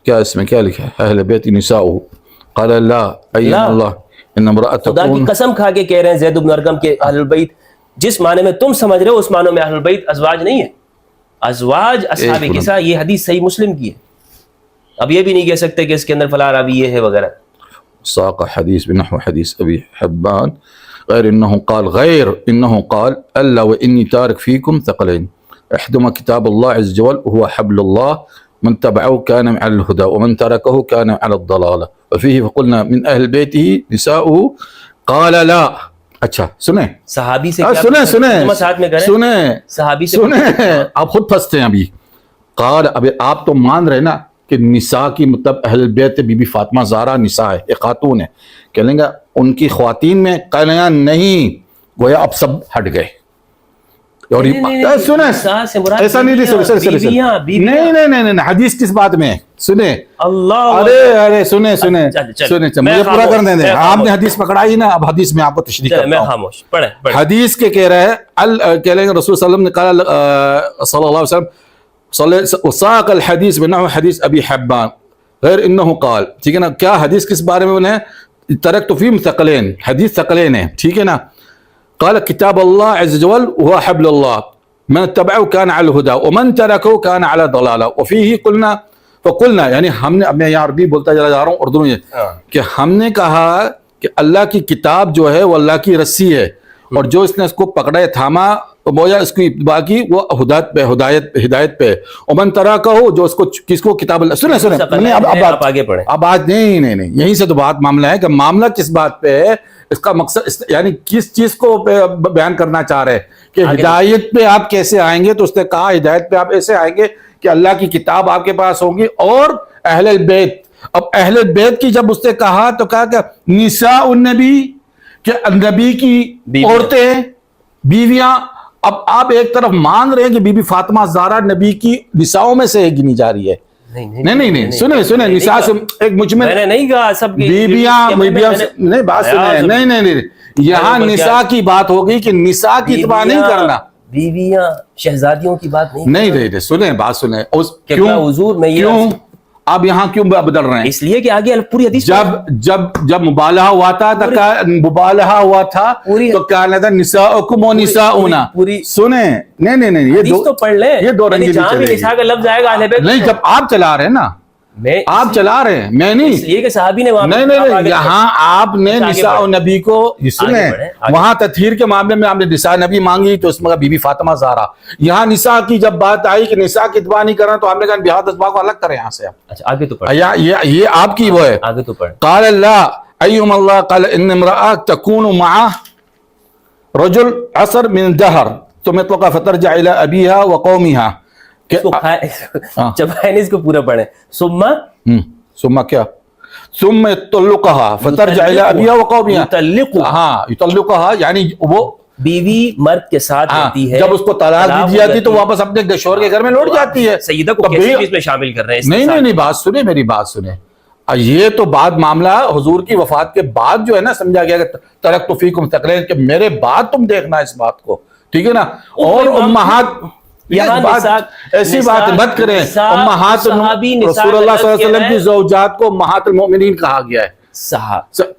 [SPEAKER 1] کیا اس میں کیا لکھا ہے؟ اہل بیت نساء قال لا ایم اللہ ان امرأۃ
[SPEAKER 2] خدا کی قسم کھا کے کہہ رہے ہیں زید بن ارقم کے اہل البیت جس معنی میں تم سمجھ رہے ہو اس معنی میں اہل البیت ازواج نہیں ہے، ازواج اصحاب کسا. یہ حدیث صحیح مسلم کی ہے. اب یہ بھی نہیں کہہ سکتے کہ اس کے اندر فلاں راوی یہ ہے وغیرہ.
[SPEAKER 1] ساق حدیث بنحو حدیث ابی حبان غیر انه قال الا واني تارك فيكم ثقلين احدهما كتاب الله عز وجل وهو حبل الله من تبعه كان على الهدى ومن تركه كان على الضلالة وفيه فقلنا من اهل بيته نساؤه قال لا. اچھا سنیں
[SPEAKER 2] صحابی سے صحابی سے
[SPEAKER 1] آپ خود پھنستے ہیں ابھی. قال اب آپ تو مان رہے نا کہ نساء کی مطلب اہل بیت بی بی فاطمہ زہرا نساء ہے، ایک خاتون ہے. کہہ لیں گا ان کی خواتین میں قلیا نہیں، گویا اب سب ہٹ گئے. اور سنیں ایسا نہیں، نہیں حدیث کس بات میں سنیں. ارے سنیں مجھے پورا کر دیں. آپ نے حدیث پکڑا ہی نا، اب حدیث میں آپ کو تشریح کرتا ہوں. حدیث کے کہہ رہے ہیں کہہ لیں گے رسول صلی اللہ علیہ وسلم نے قال صلی اللہ علیہ وسلم وساق الحدیث بنحو حدیث ابی حبان غیر انه قال. ٹھیک ہے نا، کیا حدیث کس بارے میں انہیں ترکت فیہم ثقلین، حدیث ثقلین ہے. ٹھیک ہے نا، قال کتاب اللہ عز وجل وهو حبل اللہ من اتبعه كان على الهدى ومن تركه كان على ضلالة وفيه قلنا فقلنا. یعنی ہم نے، اب میں یہاں عربی بولتا جا رہا ہوں اردو میں، کہ ہم نے کہا کہ اللہ کی کتاب جو ہے وہ اللہ کی رسی ہے، اور جو اس نے اس کو پکڑے تھاما مویا اس کی اتباع کی وہ ہدایت پہ. ومن ترکه جو اس کو کس کو کتاب اللہ. سنیں اب
[SPEAKER 2] آگے پڑھیں.
[SPEAKER 1] اب آج نہیں یہیں سے تو بات معاملہ ہے کہ معاملہ کس بات پہ ہے، اس کا مقصد یعنی کس چیز کو بیان کرنا چاہ رہے ہیں کہ ہدایت پہ آپ کیسے آئیں گے. تو اس نے کہا ہدایت پہ آپ ایسے آئیں گے کہ اللہ کی کتاب آپ کے پاس ہوگی اور اہل البیت. اب اہل البیت کی جب اس نے کہا تو کہا کہ نساء النبی، کہ نبی کی عورتیں بیویاں. اب آپ ایک طرف مان رہے ہیں کہ بی بی فاطمہ زہرا نبی کی نساؤں میں سے گنی جا رہی ہے، نہیں سنیں نساء سے ایک مجمل
[SPEAKER 2] میں نے نہیں کہا سب کی
[SPEAKER 1] بیویاں نہیں بات سنیں نہیں یہاں نساء کی بات ہوگی کہ نساء کی اتباع نہیں کرنا,
[SPEAKER 2] بیویاں شہزادیوں کی بات
[SPEAKER 1] نہیں سنیں بات سنیں
[SPEAKER 2] حضور میں
[SPEAKER 1] کیوں اب یہاں کیوں بدل رہے ہیں؟
[SPEAKER 2] اس لیے کہ آگے پوری حدیث
[SPEAKER 1] جب مبالغہ ہوا تھا تو کیا تھا نساؤکم و نساؤنا. سنیں نہیں
[SPEAKER 2] حدیث تو پڑھ لیں,
[SPEAKER 1] یہ دو رنگی
[SPEAKER 2] جہاں بھی نساء کا لفظ آئے گا اہل بیت
[SPEAKER 1] نہیں, جب آپ چلا رہے ہیں نا آپ چلا رہے ہیں میں نہیں,
[SPEAKER 2] اس لیے کہ صحابی نے
[SPEAKER 1] نہیں یہاں آپ نے نساء نبی کو سنیں وہاں تطہیر کے معاملے میں آپ نے نساء نبی مانگی تو اس میں بی بی فاطمہ زہرا. یہاں نساء کی جب بات آئی کہ نساء کی اتباع نہیں کرنا تو آپ نے کہا بہاد اتباع کو الگ کریں یہاں سے.
[SPEAKER 2] اچھا آگے تو پڑھ,
[SPEAKER 1] یہ آپ کی وہ ہے.
[SPEAKER 2] آگے تو پڑھ.
[SPEAKER 1] قال اللہ ایہم اللہ قال ان امرأة تکون مع رجل عصر من الدہر ثم يطلق فترجع الى ابیها وقومها.
[SPEAKER 2] جب اس کو پورا پڑھیں
[SPEAKER 1] ثم کیا ثم يطلقها فترجع الى ابيها وقومها. يطلقها یعنی وہ
[SPEAKER 2] بیوی مرد کے ساتھ رہتی ہے,
[SPEAKER 1] جب اس کو طلاق دی جاتی تو واپس اپنے شوہر کے گھر میں لوٹ جاتی ہے.
[SPEAKER 2] سیدہ کو کیسے اس میں شامل کر رہے ہیں؟
[SPEAKER 1] نہیں بات سنیں میری بات سنیں. یہ تو بعد معاملہ حضور کی وفات کے بعد جو ہے نا سمجھا گیا کہ ترکت فیکم ثقلین, کہ میرے بعد تم دیکھنا اس بات کو, ٹھیک ہے نا. اور امہات ایسی بات مت کریں, امہات رسول اللہ صلی اللہ علیہ وسلم کی زوجات کو امہات المؤمنین کہا گیا ہے.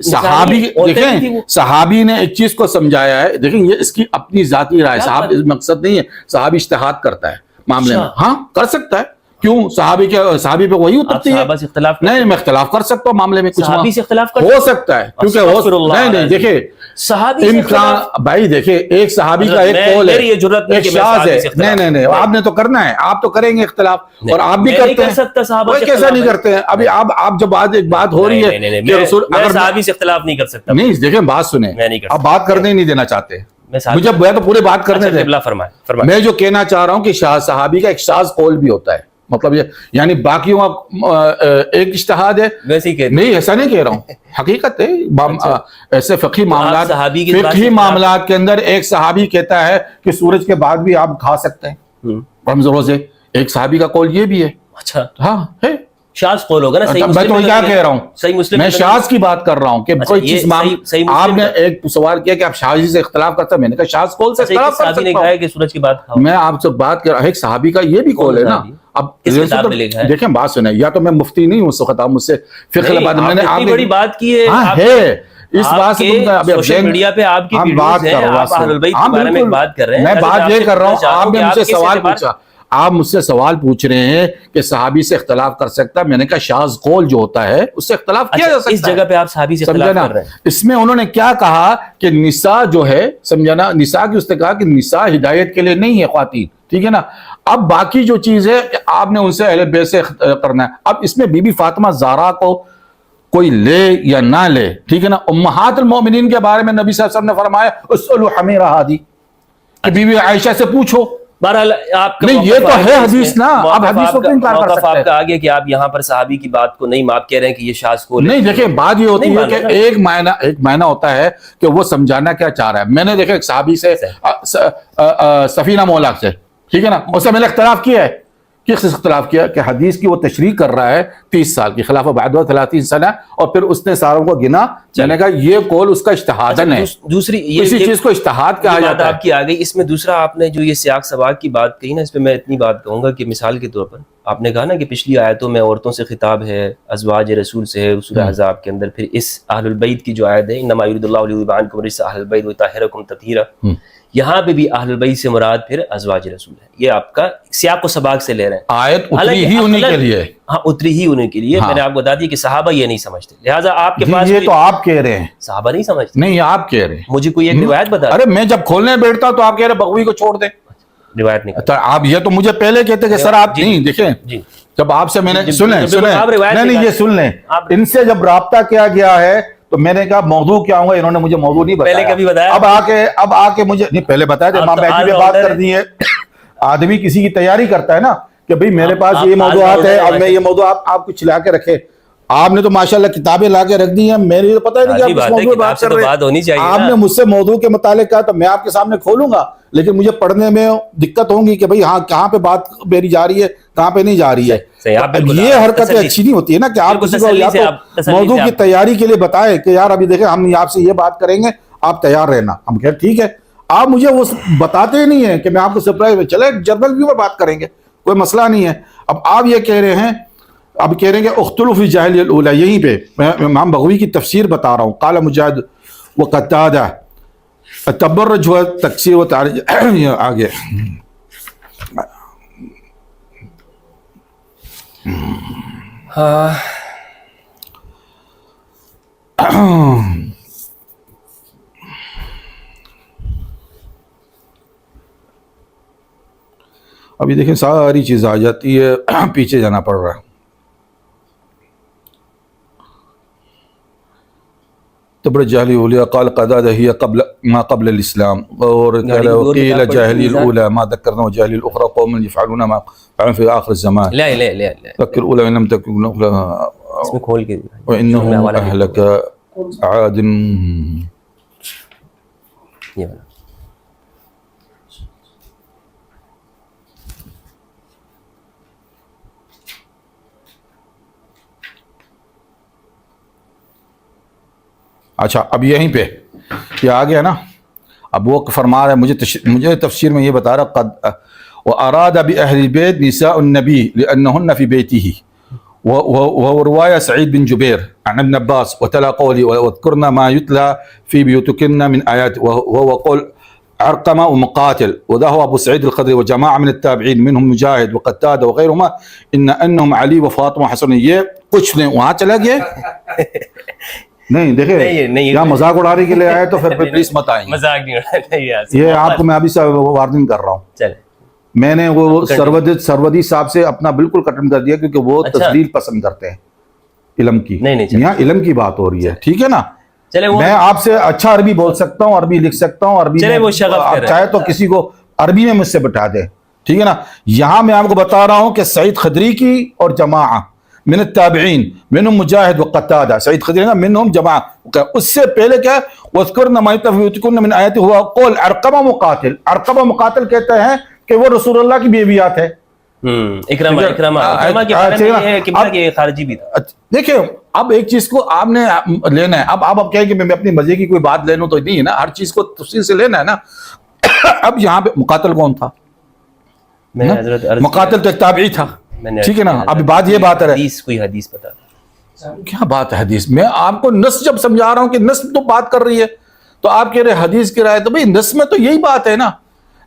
[SPEAKER 1] صحابی دیکھیں صحابی نے ایک چیز کو سمجھایا ہے, دیکھیں یہ اس کی اپنی ذاتی رائے, صحابی مقصد نہیں ہے, صحابی اجتہاد کرتا ہے معاملے میں, ہاں کر سکتا ہے. کیوں صحابی پہ وہی اترتی ہے. نہیں میں اختلاف کر سکتا ہوں معاملے میں, کچھ
[SPEAKER 2] صحابی سے اختلاف
[SPEAKER 1] ہو سکتا ہے کیونکہ نہیں دیکھیں
[SPEAKER 2] صحابی
[SPEAKER 1] امکان بھائی دیکھیں ایک صحابی کا ایک قول ہے ایک شاذ ہے. نہیں آپ نے تو کرنا ہے, آپ تو کریں گے اختلاف, اور آپ بھی کرتے ہیں. کوئی کیسا نہیں کرتے ہیں. ابھی آپ جب ایک بات ہو رہی ہے کہ رسول
[SPEAKER 2] اگر صحابی سے اختلاف نہیں کر سکتا,
[SPEAKER 1] نہیں دیکھیں بات سنیں, آپ بات کرنے ہی نہیں دینا چاہتے, مجھے تو پورے بات کرنے دیں. میں جو کہنا چاہ رہا ہوں کہ صحابی کا ایک شاذ قول بھی ہوتا ہے, مطلب یہ یعنی باقیوں ایک اجتہاد ہے, نہیں ایسا نہیں کہہ رہا ہوں, حقیقت ہے. ایسے فقہی معاملات کے اندر ایک صحابی کہتا ہے کہ سورج کے بعد بھی آپ کھا سکتے ہیں رمض روزے, ایک صحابی کا قول یہ بھی ہے.
[SPEAKER 2] اچھا
[SPEAKER 1] ہاں ہے
[SPEAKER 2] شاذ قول ہوگا نا.
[SPEAKER 1] میں تو کیا کہہ رہا ہوں, میں شاذ کی بات کر رہا ہوں کہ کوئی چیز آپ نے ایک سوال کیا کہ آپ شاذی سے اختلاف کرتے ہیں, میں نے کہا شاذ قول سے اختلاف کر سکتا ہوں.
[SPEAKER 2] کہ سورج کی بات
[SPEAKER 1] میں آپ سے بات کر رہا ہوں, ایک صحابی کا یہ بھی قول ہے نا. اب دیکھیں بات سنیں, یا تو میں مفتی نہیں ہوں اس وقت, آپ مجھ سے فقہ میں نے
[SPEAKER 2] اتنی بڑی بات کی
[SPEAKER 1] ہے اس بات سے
[SPEAKER 2] سوشل میڈیا پہ آپ کی ویڈیوز ہیں, آپ اہل البیت کے بارے میں بات کر رہے ہیں.
[SPEAKER 1] میں بات یہ کر رہا ہوں, آپ نے مجھ سے سوال پوچھا, آپ مجھ سے سوال پوچھ رہے ہیں کہ صحابی سے اختلاف کر سکتا ہے, میں نے کہا شاذ قول جو ہوتا ہے اس سے اختلاف کیا جا سکتا ہے.
[SPEAKER 2] اس جگہ پہ آپ صحابی سے اختلاف کر رہے ہیں.
[SPEAKER 1] اس میں انہوں نے کیا کہا کہ نساء جو ہے سمجھانا, نساء کی اس نے کہا کہ نساء ہدایت کے لیے نہیں ہے خواتین, ٹھیک ہے نا. اب باقی جو چیز ہے کہ آپ نے ان سے اہل بیت سے کرنا ہے. اب اس میں بی بی فاطمہ زہرا کو کوئی لے یا نہ لے, ٹھیک ہے نا, امہات المؤمنین کے بارے میں نبی صلی اللہ علیہ وسلم نے فرمایا اسألوا حمیرہ ہادی, کہ بی بی عائشہ سے پوچھو.
[SPEAKER 2] بہرحال آپ
[SPEAKER 1] نہیں یہ تو ہے حدیث نا, آپ حدیث کو انکار کر سکتے ہیں.
[SPEAKER 2] آپ کا آگے کہ آپ یہاں پر صحابی کی بات کو نہیں, آپ کہہ رہے ہیں کہ یہ شاذ قول ہے.
[SPEAKER 1] نہیں دیکھیں بات یہ ہوتی ہے کہ ایک معنی ہوتا ہے کہ وہ سمجھانا کیا چاہ رہا ہے. میں نے دیکھا ایک صحابی سے سفینہ مولا سے, ٹھیک ہے نا, اس سے میں نے اختلاف کیا ہے. کس اختلاف کیا کہ حدیث کی وہ تشریح کر رہا ہے 30 سال کی, خلافہ بعد 30 سنہ, اور پھر اس نے ساروں کو گنا. میں نے کہا یہ قول اس کا اجتہادن ہے.
[SPEAKER 2] دوسری
[SPEAKER 1] اسی چیز کو اجتہاد کہا جاتا ہے.
[SPEAKER 2] آپ کی آ گئی اس میں. دوسرا آپ نے جو یہ سیاق سباق کی بات کہی نا, اس پہ میں اتنی بات کہوں گا کہ مثال کے طور پر آپ نے کہا نا کہ پچھلی آیتوں میں عورتوں سے خطاب ہے, ازواج رسول سے ہے سورہ احزاب کے اندر, پھر اس اہل البیت کی جو آیت ہے انما یرید اللہ لیذھب عنکم الرجس اہل البیت ویطہرکم تطہیرا, یہاں پہ بھی اہل البیت سے مراد پھر ازواج رسول ہے. یہ آپ کا سیاق و سباق سے لے رہے ہیں.
[SPEAKER 1] آیت اتری ہی انہی کے لیے,
[SPEAKER 2] ہاں اتری ہی انہی کے لیے. میں نے آپ کو بتا دیا کہ صحابہ یہ نہیں سمجھتے, لہٰذا آپ کے پاس
[SPEAKER 1] یہ تو آپ کہہ رہے ہیں
[SPEAKER 2] صحابہ نہیں سمجھتے.
[SPEAKER 1] نہیں آپ کہہ رہے ہیں,
[SPEAKER 2] مجھے کوئی ایک روایت بتا.
[SPEAKER 1] ارے میں جب کھولنے بیٹھتا تو آپ کہہ رہے بغوی کو چھوڑ دیں,
[SPEAKER 2] روایت نہیں.
[SPEAKER 1] آپ یہ تو مجھے پہلے کہتے کہ سر آپ نہیں دیکھیں, جب آپ سے میں نے سنیں نہیں یہ سن لیں, ان سے جب رابطہ کیا گیا ہے تو میں نے کہا موضوع کیا ہوگا, انہوں نے مجھے موضوع نہیں بتایا.
[SPEAKER 2] پہلے کبھی بتایا؟
[SPEAKER 1] اب آ کے مجھے نہیں پہلے بتایا تھا, امام مہدی پہ بات کر دی ہے. آدمی کسی کی تیاری کرتا ہے نا کہ بھئی میرے پاس یہ موضوعات ہے, اب میں یہ موضوع آپ کچھ لا کے رکھے.
[SPEAKER 3] آپ نے تو ماشاءاللہ کتابیں لا کے رکھ دی ہیں, میری تو پتہ ہی نہیں کہ آپ کس موضوع پہ بات کر رہے ہیں. آپ نے مجھ سے موضوع کے متعلق کہا تو میں آپ کے سامنے کھولوں گا, لیکن مجھے پڑھنے میں دقت ہوگی کہ بھئی ہاں کہاں پہ بات میری جا رہی ہے, کہاں پہ نہیں جا رہی ہے. یہ حرکتیں اچھی نہیں ہوتی ہے نا کہ آپ کسی کو یا تو موضوع کی تیاری کے لیے بتائیں کہ یار ابھی دیکھیں ہم آپ سے یہ بات کریں گے, آپ تیار رہنا. ہم کہہ ٹھیک ہے, آپ مجھے وہ بتاتے ہی نہیں ہیں کہ میں آپ کو سرپرائز میں چلے جنرل ویو پر بات کریں گے, کوئی مسئلہ نہیں ہے. اب آپ یہ کہہ رہے ہیں, اب کہہ رہے ہیں کہ اختلف فی الجاہلیہ الاولیٰ, یہیں پہ میں امام بغوی کی تفسیر بتا رہا ہوں. قال مجاہد وقتادہ تبرج ہوا تکسیر و تعریج. آگے ابھی دیکھیں ساری چیز آ جاتی ہے, پیچھے جانا پڑ رہا ہے. تبرج جاہلی اولیاء قال قتادہ هي قبل ما قبل الاسلام, اور قیل جاہلی الاولى ما ذکرنا جاہلی الاخرى قوم يفعلون ما فعلوا في اخر الزمان.
[SPEAKER 2] لا لا لا لا
[SPEAKER 3] ذکر الاولى ان لم تكن
[SPEAKER 2] اس میں کھول کے
[SPEAKER 3] وانهم اهلك عاد.
[SPEAKER 2] یہ والا
[SPEAKER 3] اچھا اب یہیں پہ یہ آ گیا نا. اب وہ فرما رہا ہے, مجھے تفسیر میں یہ بتا رہا قد واراد باہل البيت نساء النبي لانهن في بيته, وهو روايه سعيد بن جبير عن ابن عباس وتلا قولي واذكرن ما يتلى في بيوتكن من آيات, وهو قول عرقمة ومقاتل, وده هو ابو سعيد الخدري وجماعه من التابعين منهم مجاهد وقتادة وغيرهما انهم علي وفاطمه وحسن. یہ کچھ نہیں وہاں چلا گیا نہیں. دیکھیں یہاں مذاق اڑانے کے لیے آئے تو پھر پلیز مت آئیں.
[SPEAKER 2] مذاق نہیں اڑانا,
[SPEAKER 3] یہ آپ کو میں ابھی سے وارننگ کر رہا ہوں.
[SPEAKER 2] چلے
[SPEAKER 3] میں نے وہ سرودی صاحب سے اپنا بالکل کٹن کر دیا کیونکہ وہ تسلیل پسند کرتے ہیں علم کی. یہاں علم کی بات ہو رہی ہے, ٹھیک ہے نا. میں آپ سے اچھا عربی بول سکتا ہوں, عربی لکھ سکتا ہوں, عربی آپ چاہے تو کسی کو عربی میں مجھ سے بٹھا دیں, ٹھیک ہے نا. یہاں میں آپ کو بتا رہا ہوں کہ سعید خدری کی اور جماعہ من التابعین منهم مجاہد وقتادہ, سعید خدری نا منهم جماعہ, اس سے پہلے کیا وَاذْكُرْنَ مَا يُتْلَىٰ فِي بُيُوتِكُنَّ مِنْ آیَاتِهِ هُوَ قول عرقمہ مقاتل. عرقمہ مقاتل کہتے ہیں کہ وہ رسول اللہ کی بیویات ہے.
[SPEAKER 2] اکرمہ کے بارے میں یہ قبلہ کے خارجی بھی تھا.
[SPEAKER 3] دیکھیں اب ایک چیز کو آپ نے لینا ہے. اب آپ کہیں کہ میں اپنی مزے کی کوئی بات لے لوں تو نہیں ہے نا, ہر چیز کو تفصیل سے لینا ہے نا. اب یہاں پہ مقاتل کون تھا؟ مقاتل تو ایک تابعی تھا, ٹھیک ہے نا. ابھی بات یہ بات ہے,
[SPEAKER 2] کوئی حدیث بتا
[SPEAKER 3] کیا بات ہے حدیث میں آپ کو نص جب سمجھا رہا ہوں کہ نص تو بات کر رہی ہے تو آپ کہہ رہے حدیث کی رائے, تو بھئی نص میں تو یہی بات ہے نا.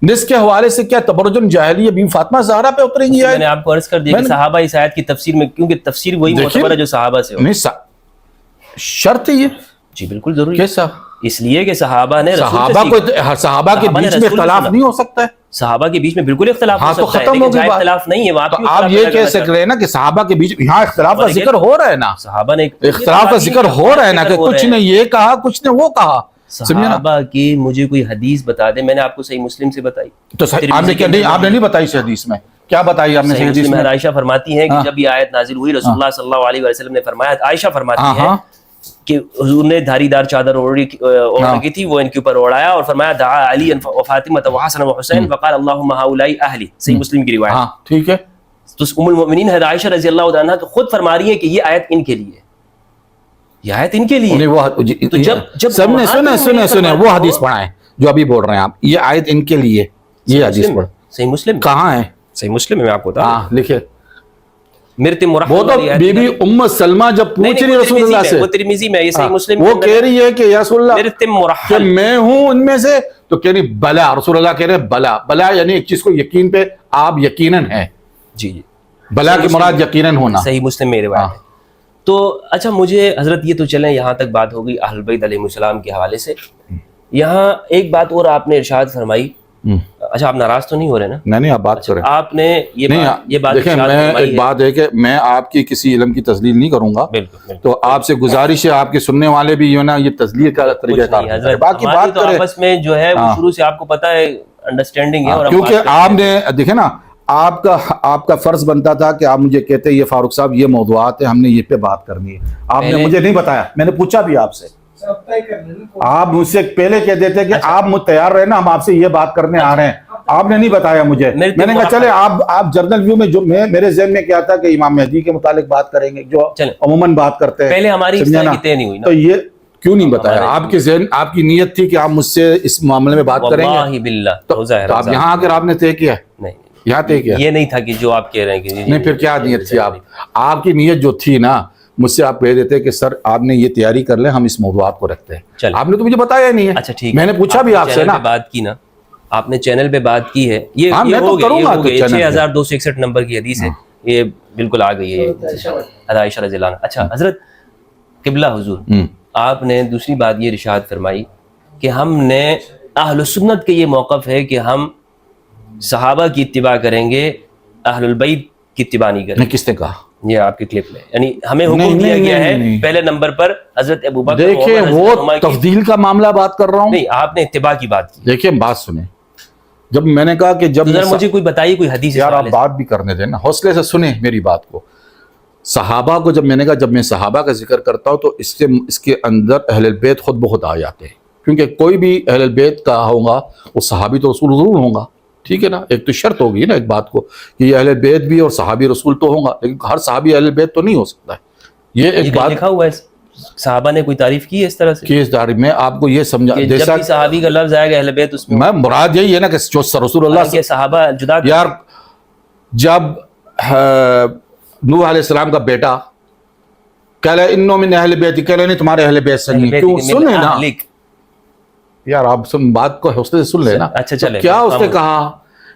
[SPEAKER 3] نص کے حوالے سے کیا تبرج جاہلیہ بی فاطمہ زہرا پہ اتریں گی؟
[SPEAKER 2] میں نے آپ کو عرض کر دیا کہ صحابہ اس آیت کی تفسیر میں, کیونکہ تفسیر وہی معتبر ہے جو صحابہ سے ہو.
[SPEAKER 3] نہیں شرط ہے یہ,
[SPEAKER 2] جی بالکل ضروری.
[SPEAKER 3] کیسا؟ اس
[SPEAKER 2] لیے کہ صحابہ نے
[SPEAKER 3] صحابہ کے بیچ میں اختلاف نہیں ہو سکتا ہے.
[SPEAKER 2] صحابہ کے بیچ میں بالکل اختلاف ہو سکتا ہے,
[SPEAKER 3] ختم ہو گئی بات.
[SPEAKER 2] اختلاف نہیں ہے.
[SPEAKER 3] تو آپ یہ کہہ سک رہے ہیں نا کہ صحابہ کے بیچ یہاں اختلاف کا ذکر ہو رہا ہے نا,
[SPEAKER 2] صحابہ نے
[SPEAKER 3] اختلاف کا ذکر ہو رہا ہے نا, کہ کچھ نے یہ کہا کچھ نے وہ کہا.
[SPEAKER 2] صحابہ کی مجھے کوئی حدیث بتا دے. میں نے آپ کو صحیح مسلم سے بتائی.
[SPEAKER 3] تو آپ نے نہیں بتائی اس حدیث میں, کیا بتائی آپ نے صحیح حدیث میں؟
[SPEAKER 2] عائشہ فرماتی ہیں کہ جب یہ آیت نازل ہوئی رسول اللہ صلی اللہ علیہ وسلم نے فرمایا, عائشہ فرماتی ہیں کہ حضور نے دھاری دار چادر اوڑھ رکھی تھی, وہ ان کے اوپر اوڑھایا اور فرمایا دعا علی و فاطمہ و حسن و حسین وقال اللہم ہؤلاء اہلی. صحیح مسلم کی روایت,
[SPEAKER 3] ٹھیک ہے.
[SPEAKER 2] تو ام المؤمنین حضرت عائشہ رضی اللہ عنہا تو خود فرما رہی ہیں کہ یہ آیت ان کے لیے, یہ آیت ان کے لیے.
[SPEAKER 3] تو جب سنے وہ حدیث پڑھائیں جو ابھی بول رہے ہیں آپ, یہ آیت ان کے لیے, یہ حدیث پڑھ.
[SPEAKER 2] صحیح مسلم
[SPEAKER 3] کہاں ہے؟
[SPEAKER 2] صحیح مسلم میں آپ کو بتا.
[SPEAKER 3] ہاں لکھے.
[SPEAKER 2] وہ
[SPEAKER 3] تو بی بی ام سلمہ جب پوچھ رہی رسول اللہ سے,
[SPEAKER 2] وہ ترمذی میں, یہ صحیح مسلم,
[SPEAKER 3] وہ کہہ رہی ہے کہ یا رسول اللہ کہ میں ہوں ان میں سے, تو کہہ رہی بلا. رسول اللہ کہہ رہے بلا. بلا یعنی ایک چیز کو یقین پہ آپ یقیناً ہیں.
[SPEAKER 2] جی جی,
[SPEAKER 3] بلا کی مراد یقیناً ہونا.
[SPEAKER 2] صحیح مسلم میں روایت ہے. تو اچھا مجھے حضرت یہ تو چلیں, یہاں تک بات ہو گئی اہل بیت علیہ السلام کے حوالے سے. یہاں ایک بات اور آپ نے ارشاد فرمائی. اچھا آپ ناراض تو نہیں ہو رہے نا؟
[SPEAKER 3] نہیں آپ بات کریں.
[SPEAKER 2] آپ نے یہ بات
[SPEAKER 3] دیکھیں, میں ایک بات ہے کہ میں آپ کی کسی علم کی تذلیل نہیں کروں گا, تو آپ سے گزارش ہے آپ کے سننے والے بھی جو نا یہ تذلیل کا طریقہ کار, باقی بات کریں.
[SPEAKER 2] آپس میں جو ہے وہ شروع سے آپ کو پتہ ہے انڈرسٹینڈنگ ہے,
[SPEAKER 3] کیونکہ آپ نے دیکھیں نا آپ کا فرض بنتا تھا کہ آپ مجھے کہتے یہ فاروق صاحب یہ موضوعات ہیں، ہم نے یہ پہ بات کرنی ہے، آپ نے مجھے نہیں بتایا، میں نے پوچھا بھی آپ سے، آپ مجھ سے پہلے کہہ دیتے کہ آپ مجھ تیار رہے نا، ہم آپ سے یہ بات کرنے آ رہے ہیں، آپ نے نہیں بتایا مجھے، میں نے کہا چلے آپ جرنل ویو میں جو میرے ذہن میں کیا تھا کہ امام مہدی کے متعلق بات کریں گے جو عموماً بات کرتے ہیں،
[SPEAKER 2] پہلے ہماری اس طرح کی طے نہیں ہوئی نا،
[SPEAKER 3] تو یہ کیوں نہیں بتایا؟ آپ کے ذہن، آپ کی نیت تھی کہ آپ مجھ سے اس معاملے میں بات کریں گے،
[SPEAKER 2] واللہ باللہ
[SPEAKER 3] تو آپ یہاں آ کر آپ نے طے کیا؟
[SPEAKER 2] نہیں،
[SPEAKER 3] یہاں طے کیا؟
[SPEAKER 2] یہ نہیں تھا کہ جو آپ کہہ رہے ہیں کہ
[SPEAKER 3] نہیں، پھر کیا نیت تھی آپ کی نیت جو تھی نا، مجھ سے آپ کہہ دیتے کہ سر آپ نے یہ تیاری کر لیں، ہم اس موضوعات کو رکھتے ہیں، آپ نے تو مجھے بتایا ہی نہیں ہے۔
[SPEAKER 2] اچھا ٹھیک،
[SPEAKER 3] میں نے پوچھا بھی آپ سے نا،
[SPEAKER 2] بات کی نا، آپ نے چینل پہ بات کی ہے، یہ
[SPEAKER 3] ہو گئی
[SPEAKER 2] 6261 نمبر کی حدیث ہے، یہ بالکل آ گئی ہے عائشہ رضی اللہ عنہا۔ اچھا حضرت قبلہ حضور، آپ نے دوسری بات یہ ارشاد فرمائی کہ ہم نے اہل السنت کے یہ موقف ہے کہ ہم صحابہ کی اتباع کریں گے، اہل البیت کی اتباع نہیں کریں گے۔
[SPEAKER 3] کس نے کہا؟
[SPEAKER 2] یہ آپ کی کلپ میں، یعنی ہمیں حکم دیا گیا ہے پہلے نمبر پر حضرت ابوبکر،
[SPEAKER 3] دیکھیں وہ تفضیل کا معاملہ بات کر رہا ہوں،
[SPEAKER 2] نہیں آپ نے اتباع کی بات کی۔
[SPEAKER 3] دیکھیں بات سنیں، جب میں نے کہا کہ جب
[SPEAKER 2] مجھے کوئی بتائیے کوئی حدیث،
[SPEAKER 3] یار آپ بات بھی کرنے دیں نا، حوصلے سے سنیں میری بات کو۔ صحابہ کو جب میں نے کہا، جب میں صحابہ کا ذکر کرتا ہوں تو اس کے اندر اہل البیت خود بخود آ جاتے ہیں، کیونکہ کوئی بھی اہل البیت کا ہوگا وہ صحابی تو رسول ضرور ہوگا، ٹھیک ہے نا، ایک تو شرط ہوگی نا ایک بات کو کہ یہ اہل البیت بھی اور صحابی رسول تو ہوگا، لیکن ہر صحابی اہل البیت تو نہیں ہو سکتا ہے۔ یہ ایک بات
[SPEAKER 2] لکھا ہوا ہے، صحابہ نے کوئی تعریف کی ہے اس طرح سے
[SPEAKER 3] کہ اس داری میں آپ کو یہ سمجھا،
[SPEAKER 2] جب بھی صحابی کا لفظ آئے گا اہل بیت، اس
[SPEAKER 3] میں مراد یہی ہے نا کہ جو رسول اللہ
[SPEAKER 2] کے صحابہ جدا،
[SPEAKER 3] یار جب نوح علیہ السلام کا بیٹا کہہ رہے انہوں من اہل بیت، کہہ رہے نہیں تمہارے اہل بیت سے نہیں، کیوں؟ سنیں نا یار، آپ سن بات کو حوصلے سے سن لیں نا۔
[SPEAKER 2] اچھا چلے،
[SPEAKER 3] کیا اس نے کہا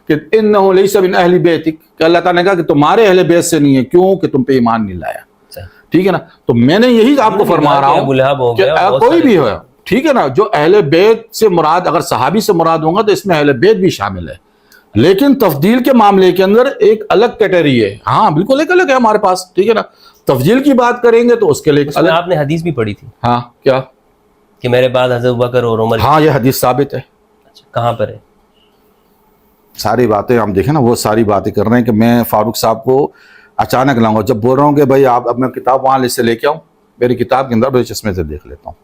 [SPEAKER 3] کہ انہو لیس من اہل بیتک، کہ اللہ تعالیٰ نے کہا کہ تمہارے اہل بیت سے نہیں ہے، کیوں کہ تم پہ ایمان نہیں لایا، ٹھیک ہے نا۔ تو میں نے یہی آپ کو فرما رہا ہوں کہ کوئی بھی ہو، ٹھیک ہے نا، جو اہل بیت سے مراد اگر صحابی سے مراد ہوں گا تو اس میں اہل بیت بھی شامل ہے، لیکن تفضیل کے معاملے کے اندر ایک الگ کیٹیگری ہے، ہاں بالکل ایک الگ ہے ہمارے پاس، ٹھیک ہے نا۔ تفضیل کی بات کریں گے تو اس کے لیے
[SPEAKER 2] آپ نے حدیث بھی پڑھی تھی،
[SPEAKER 3] ہاں کیا
[SPEAKER 2] کہ میرے بعد حضرت ابوبکر اور عمر،
[SPEAKER 3] ہاں یہ حدیث ثابت ہے۔
[SPEAKER 2] کہاں پر ہے؟
[SPEAKER 3] ساری باتیں ہم دیکھیں نا، وہ ساری باتیں کر رہے ہیں کہ میں فاروق صاحب کو اچانک لاؤں گا، جب بول رہا ہوں کہ بھائی آپ اب میں کتاب وہاں سے لے کے آؤں، میری کتاب کے اندر میرے چشمے سے دیکھ لیتا ہوں،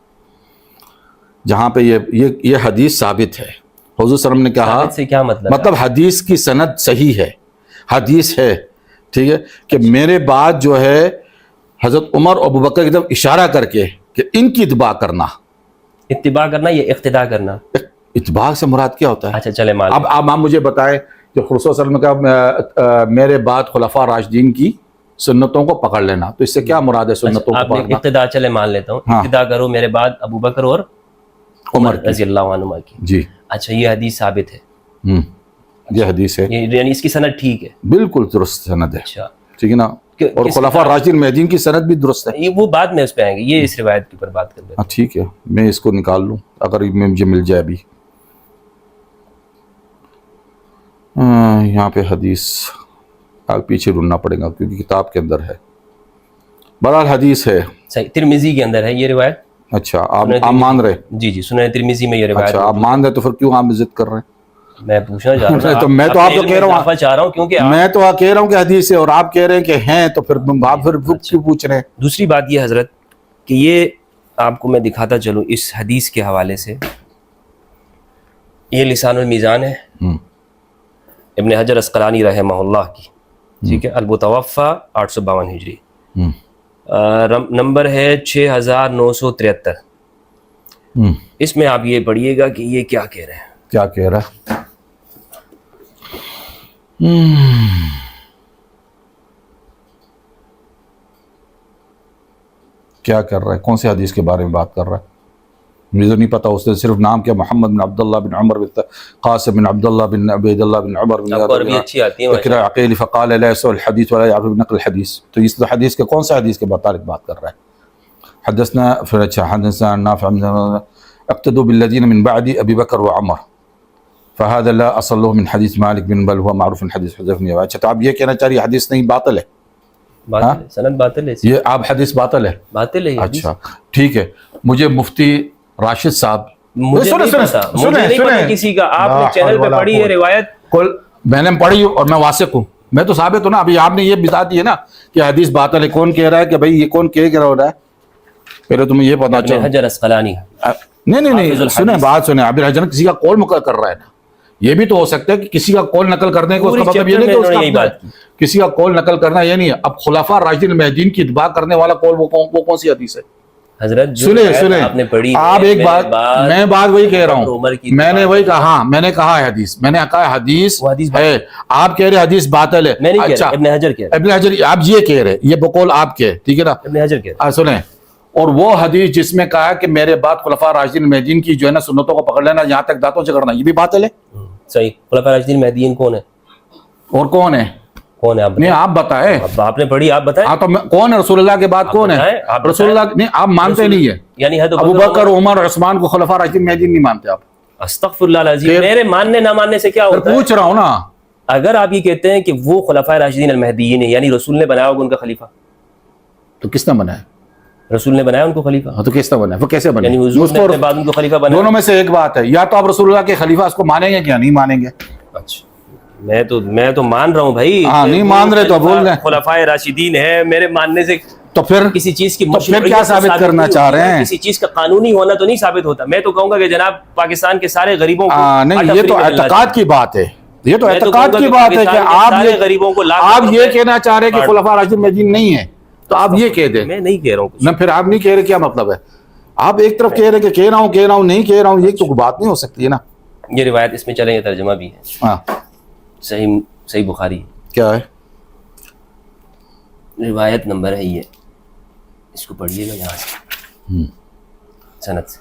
[SPEAKER 3] جہاں پہ یہ حدیث ثابت ہے۔ حضور صلی اللہ علیہ وسلم نے کہا،
[SPEAKER 2] سے کیا
[SPEAKER 3] مطلب حدیث کی سند صحیح ہے، حدیث ہے، ٹھیک ہے، کہ میرے بعد جو ہے حضرت عمر اور ابوبکر کی طرف اشارہ کر کے کہ ان کی اتباع کرنا
[SPEAKER 2] یا اقتداء کرنا،
[SPEAKER 3] اتباع سے مراد کیا ہوتا ہے؟
[SPEAKER 2] اچھا چلے مان،
[SPEAKER 3] اب آپ مجھے بتائیں کہ رسول صلی اللہ علیہ وسلم نے کہا میرے بعد خلفاء راشدین کی سنتوں کو پکڑ لینا، تو اس سے کیا مراد ہے سنتوں کو پکڑنا؟
[SPEAKER 2] اقتداء چلے مان لیتا ہوں، اقتداء کرو میرے بعد ابوبکر اور عمر رضی اللہ عنہما کی،
[SPEAKER 3] جی
[SPEAKER 2] اچھا یہ حدیث ثابت ہے،
[SPEAKER 3] یہ حدیث ہے،
[SPEAKER 2] یعنی اس کی سند ٹھیک ہے،
[SPEAKER 3] بالکل درست سند ہے،
[SPEAKER 2] اچھا
[SPEAKER 3] ٹھیک ہے نا، اور خلفاء راشدین مہدیین کی سند بھی درست ہے،
[SPEAKER 2] یہ وہ بعد میں اس پہ آئیں گے، یہ اس روایت کے اوپر بات کر لیتے ہیں۔
[SPEAKER 3] ٹھیک ہے، میں اس کو نکال لوں اگر مجھے مل جائے ابھی، یہاں پہ حدیث پیچھے ڈھونڈنا پڑے گا کیونکہ کتاب کے اندر ہے، بہرحال حدیث ہے،
[SPEAKER 2] صحیح، ترمذی کے اندر ہے یہ روایت۔
[SPEAKER 3] اچھا آپ مان رہے؟
[SPEAKER 2] جی جی، سنن ترمذی میں یہ روایت۔
[SPEAKER 3] اچھا آپ مان رہے تو پھر کیوں آپ ضد کر رہے ہیں؟
[SPEAKER 2] میں پوچھنا چاہ رہا ہوں،
[SPEAKER 3] تو میں تو آپ کو کہہ رہا ہوں
[SPEAKER 2] کیونکہ
[SPEAKER 3] میں تو کہہ رہا ہوں کہ حدیث ہے اور آپ کہہ رہے ہیں کہ ہیں، تو پھر آپ پھر کیوں پوچھ رہے ہیں؟
[SPEAKER 2] دوسری بات یہ حضرت کہ یہ آپ کو میں دکھاتا چلوں اس حدیث کے حوالے سے، یہ لسان المیزان ہے ابن حجر اسقلانی رحمہ اللہ کی، ٹھیک ہے، المتوفی 852 ہجری، نمبر ہے 6973۔ اس میں آپ یہ پڑھیے گا کہ یہ کیا کہہ رہے ہیں،
[SPEAKER 3] کیا کہہ رہا ہے؟ کیا کر رہا ہے؟ کون سے حدیث کے بارے میں بات کر رہا ہے؟ مجھے نہیں پتا، اس نے صرف نام کیا، محمد بن عبداللہ بن عمر بن قاسم بن عبداللہ بن عبید اللہ بن عمر بن
[SPEAKER 2] عربی اچھی آتی ہے،
[SPEAKER 3] عقیل فقال لا يسوء الحديث ولا يعرف بنقل الحديث، تو اس حدیث کے کون سے حدیث کے متعلق بات کر رہا ہے؟ حدثنا حدثنا نافع اقتدوا بالذين من بعد ابي بکر وعمر فهذا لا اصل له من حديث مالك بن بل هو معروف من حديث حذيفه بن يمان۔ اچھا تو آپ یہ کہنا چاہ رہی حدیث نہیں باطل ہے؟
[SPEAKER 2] باطل ہے، سند باطل ہے،
[SPEAKER 3] یہ آپ حدیث باطل ہے؟
[SPEAKER 2] باطل ہے۔
[SPEAKER 3] اچھا ٹھیک ہے، مجھے مفتی راشد صاحب،
[SPEAKER 2] مجھے نہیں پتا کسی کا، آپ نے چینل پہ پڑھی ہے روایت،
[SPEAKER 3] میں نے پڑھی اور میں واثق ہوں, میں تو ثابت ہوں نا. ابھی آپ نے یہ بتا دی ہے نا کہ حدیث باطل ہے, کون کہہ رہا ہے کہ بھائی یہ کون کہہ رہا ہے؟ پہلے تمہیں یہ پتا چاہیے.
[SPEAKER 2] حجر اسقلانی.
[SPEAKER 3] نہیں سنیں بات سنیں. ابن حجر کسی کا قول مقرر کر رہا ہے نا, یہ بھی تو ہو سکتا ہے کہ کسی کا قول نقل کرنے کو اس کا مطلب یہ نہیں کہ اس کا کسی کا قول نقل کرنا یہ نہیں ہے. اب خلفاء راشدین المہدیین کی اتباع کرنے والا قول وہ کون سی حدیث ہے؟
[SPEAKER 2] حضرت
[SPEAKER 3] سنیں آپ ایک بات, میں بات وہی کہہ رہا ہوں, میں نے وہی کہا, میں نے کہا ہے حدیث, میں نے کہا حدیث ہے, آپ کہہ رہے حدیث باطل ہے. اچھا ابن حجر آپ یہ کہہ رہے, یہ بقول آپ کے, ٹھیک ہے نا,
[SPEAKER 2] ابن حجر کہہ رہے
[SPEAKER 3] سنیں. اور وہ حدیث جس میں کہا کہ میرے بعد خلفاء راشدین المہدیین کی جو ہے نا سنتوں کو پکڑ لینا, یہاں تک دانتوں سے کرنا, یہ بھی باطل ہے.
[SPEAKER 2] صحیح. خلفاء راشدین المہدیین کون ہے؟
[SPEAKER 3] اور کون ہے نہیں آپ بتائیں.
[SPEAKER 2] آپ نے پڑھی, آپ بتائیں.
[SPEAKER 3] ہاں تو کون ہے رسول اللہ کے بعد کون ہے؟ رسول اللہ نہیں, آپ مانتے نہیں ہے.
[SPEAKER 2] یعنی
[SPEAKER 3] ابو بکر عمر اور عثمان کو خلفاء راشدین المہدیین نہیں مانتے آپ؟
[SPEAKER 2] استغفر اللہ العظیم. میرے ماننے نہ ماننے سے کیا ہوتا ہے؟
[SPEAKER 3] پوچھ رہا ہوں نا.
[SPEAKER 2] اگر آپ یہ کہتے ہیں کہ وہ خلفاء راشدین المہدیین ہیں, یعنی رسول نے بنایا ہوگا ان کا خلیفہ,
[SPEAKER 3] تو کس نے بنایا؟
[SPEAKER 2] رسول نے بنایا ان کو خلیفہ.
[SPEAKER 3] تو کس نے بنایا, وہ کیسے بنا؟
[SPEAKER 2] یعنی حضور نے بعد ان کو خلیفہ بنایا.
[SPEAKER 3] دونوں میں سے ایک بات ہے, یا تو آپ رسول اللہ کے خلیفہ اس کو مانیں گے یا نہیں مانیں گے.
[SPEAKER 2] اچھا میں تو مان رہا ہوں بھائی.
[SPEAKER 3] ہاں نہیں مان رہے تو بول رہے ہیں
[SPEAKER 2] خلفاء راشدین ہیں, میرے ماننے سے
[SPEAKER 3] تو پھر
[SPEAKER 2] کسی چیز کی
[SPEAKER 3] کیا ثابت کرنا چاہ رہے ہیں؟
[SPEAKER 2] کسی چیز کا قانونی ہونا تو نہیں ثابت ہوتا. میں تو کہوں گا کہ جناب پاکستان کے سارے غریبوں کو
[SPEAKER 3] نہیں, یہ تو اعتقاد کی بات ہے, یہ تو اعتقاد کی بات ہے کہ آپ یہ کہنا چاہ رہے ہیں کہ خلفاء راشدین المہدیین نہیں ہے, تو آپ یہ کہہ دیں.
[SPEAKER 2] میں نہیں کہہ رہا ہوں
[SPEAKER 3] نہ پھر آپ نہیں کہہ رہے, کیا مطلب ہے؟ آپ ایک طرف کہہ رہے کہ کہہ رہا ہوں نہیں کہہ رہا ہوں, یہ تو بات نہیں ہو سکتی ہے نا.
[SPEAKER 2] یہ روایت اس میں چلیں, یہ ترجمہ بھی ہے.
[SPEAKER 3] ہاں
[SPEAKER 2] صحیح بخاری
[SPEAKER 3] کیا ہے
[SPEAKER 2] روایت نمبر ہے یہ, اس کو پڑھیے گا یہاں سے سند سے.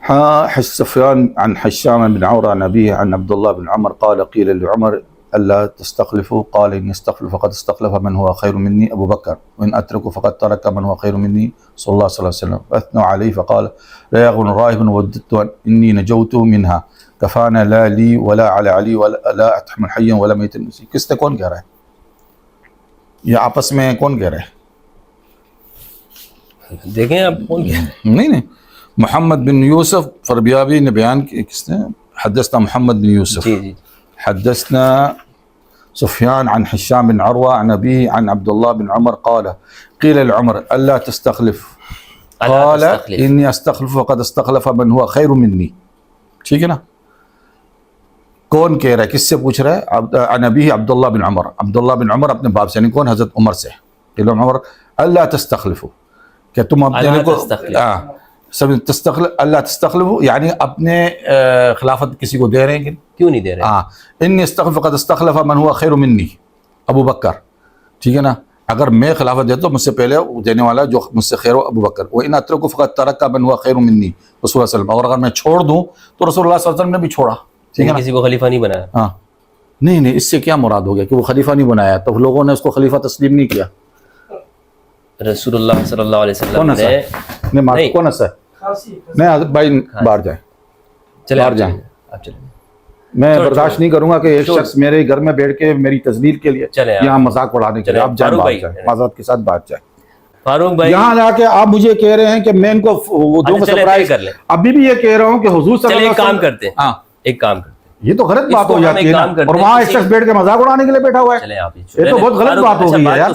[SPEAKER 3] ہاں سفیان عن حشام بن عورہ عن أبيه عن عبد الله بن عمر قال قيل لعمر ألا تستخلفوا قال إن استخلف فقد استخلف من هو خير مني أبو بكر وإن أترك فقد ترك من هو خير مني صلى الله عليه وسلم. فأثنوا عليه فقال لا يغن راهب وددت إني نجوت منها كفانا لا لي ولا على علي ولا لا أتحمل حيا ولا ميتا. کس نے کون کہہ رہا ہے یہ آپس میں کون کہہ رہا ہے؟
[SPEAKER 2] دیکھیں آپ کون کہہ رہے ہیں.
[SPEAKER 3] نہیں محمد بن یوسف فربیابی نے بیان کی, کس نے؟ حدثنا محمد بن یوسف.
[SPEAKER 2] جی
[SPEAKER 3] حدثنا سفیان عن حشام بن عروة عن أبيه عن عبد الله بن عمر قال قيل لعمر ألا تستخلف قال إني أستخلف وقد استخلف من هو خير مني. ٹھیک ہے نا. کون کہہ رہا ہے, کس سے پوچھ رہا ہے؟ عن أبيه عبداللہ بن عمر, عبداللہ بن عمر اپنے باپ سے, یعنی کون؟ حضرت عمر سے. قيل عمر ألا تستخلفوا, کہ تم اپنے کو اللہ تستخلف یعنی اپنے خلافت کسی کو دے رہے ہیں,
[SPEAKER 2] کیوں نہیں دے رہے؟
[SPEAKER 3] ہاں انی استخلف فقد استخلف من هو خیر منی ابو بکر. ٹھیک ہے نا, اگر میں خلافت دیتا ہوں مجھ سے پہلے دینے والا جو مجھ سے خیر ہو ابو بکر. وان اترک فقد ترک من هو خیر منی رسول اللہ صلی اللہ علیہ وسلم, اور اگر میں چھوڑ دوں تو رسول اللہ صلی اللہ علیہ وسلم نے بھی چھوڑا. ٹھیک ہے نا,
[SPEAKER 2] کسی کو خلیفہ نہیں بنایا.
[SPEAKER 3] ہاں نہیں اس سے کیا مراد ہو گیا کہ وہ خلیفہ نہیں بنایا, تو لوگوں نے اس کو خلیفہ تسلیم نہیں کیا.
[SPEAKER 2] رسول اللہ صلی اللہ علیہ وسلم نے
[SPEAKER 3] کون سا نہیں بھائی باہر جائیں, باہر جائیں, میں برداشت نہیں کروں گا کہ ایک شخص میرے گھر میں بیٹھ کے میری تذلیل کے لیے یہاں مذاق اڑانے کے لیے. آپ جائیں, باہر جائیں, معذرت کے ساتھ بات جائیں.
[SPEAKER 2] فاروق بھائی
[SPEAKER 3] یہاں جا کے آپ مجھے کہہ رہے ہیں کہ میں ان کو دوں گا سرپرائز. ابھی بھی یہ کہہ رہا ہوں کہ حضور صلی اللہ علیہ وسلم
[SPEAKER 2] کام کرتے ہیں, ایک کام کرتے ہیں,
[SPEAKER 3] یہ تو غلط بات ہو جاتی ہے نا, اور وہاں ایک شخص بیٹھ کے مذاق اڑانے کے لیے بیٹھا ہوا ہے, یہ تو بہت غلط بات ہو گئی ہے یار.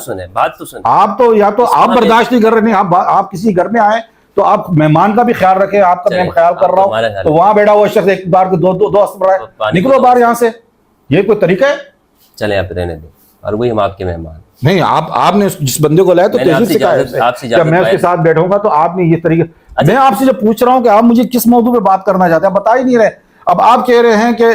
[SPEAKER 3] آپ تو یا تو آپ برداشت نہیں کر رہے, نہیں آپ کسی گھر میں آئے تو آپ مہمان کا بھی خیال رکھیں, آپ کا میں خیال کر رہا ہوں, تو وہاں بیٹھا ہوا شخص ایک بار کو دو نکلو باہر یہاں سے, یہ کوئی طریقہ ہے؟
[SPEAKER 2] چلیں آپ رہنے دیں, اور وہی ہم آپ کے مہمان.
[SPEAKER 3] نہیں آپ نے جس بندے کو لایا تو تہذیب سے کہا میں اس کے ساتھ بیٹھوں گا, تو آپ نے یہ طریقہ, میں آپ سے جب پوچھ رہا ہوں کہ آپ مجھے کس موضوع پہ بات کرنا چاہتے ہیں, بتا ہی نہیں رہے. اب آپ کہہ رہے ہیں کہ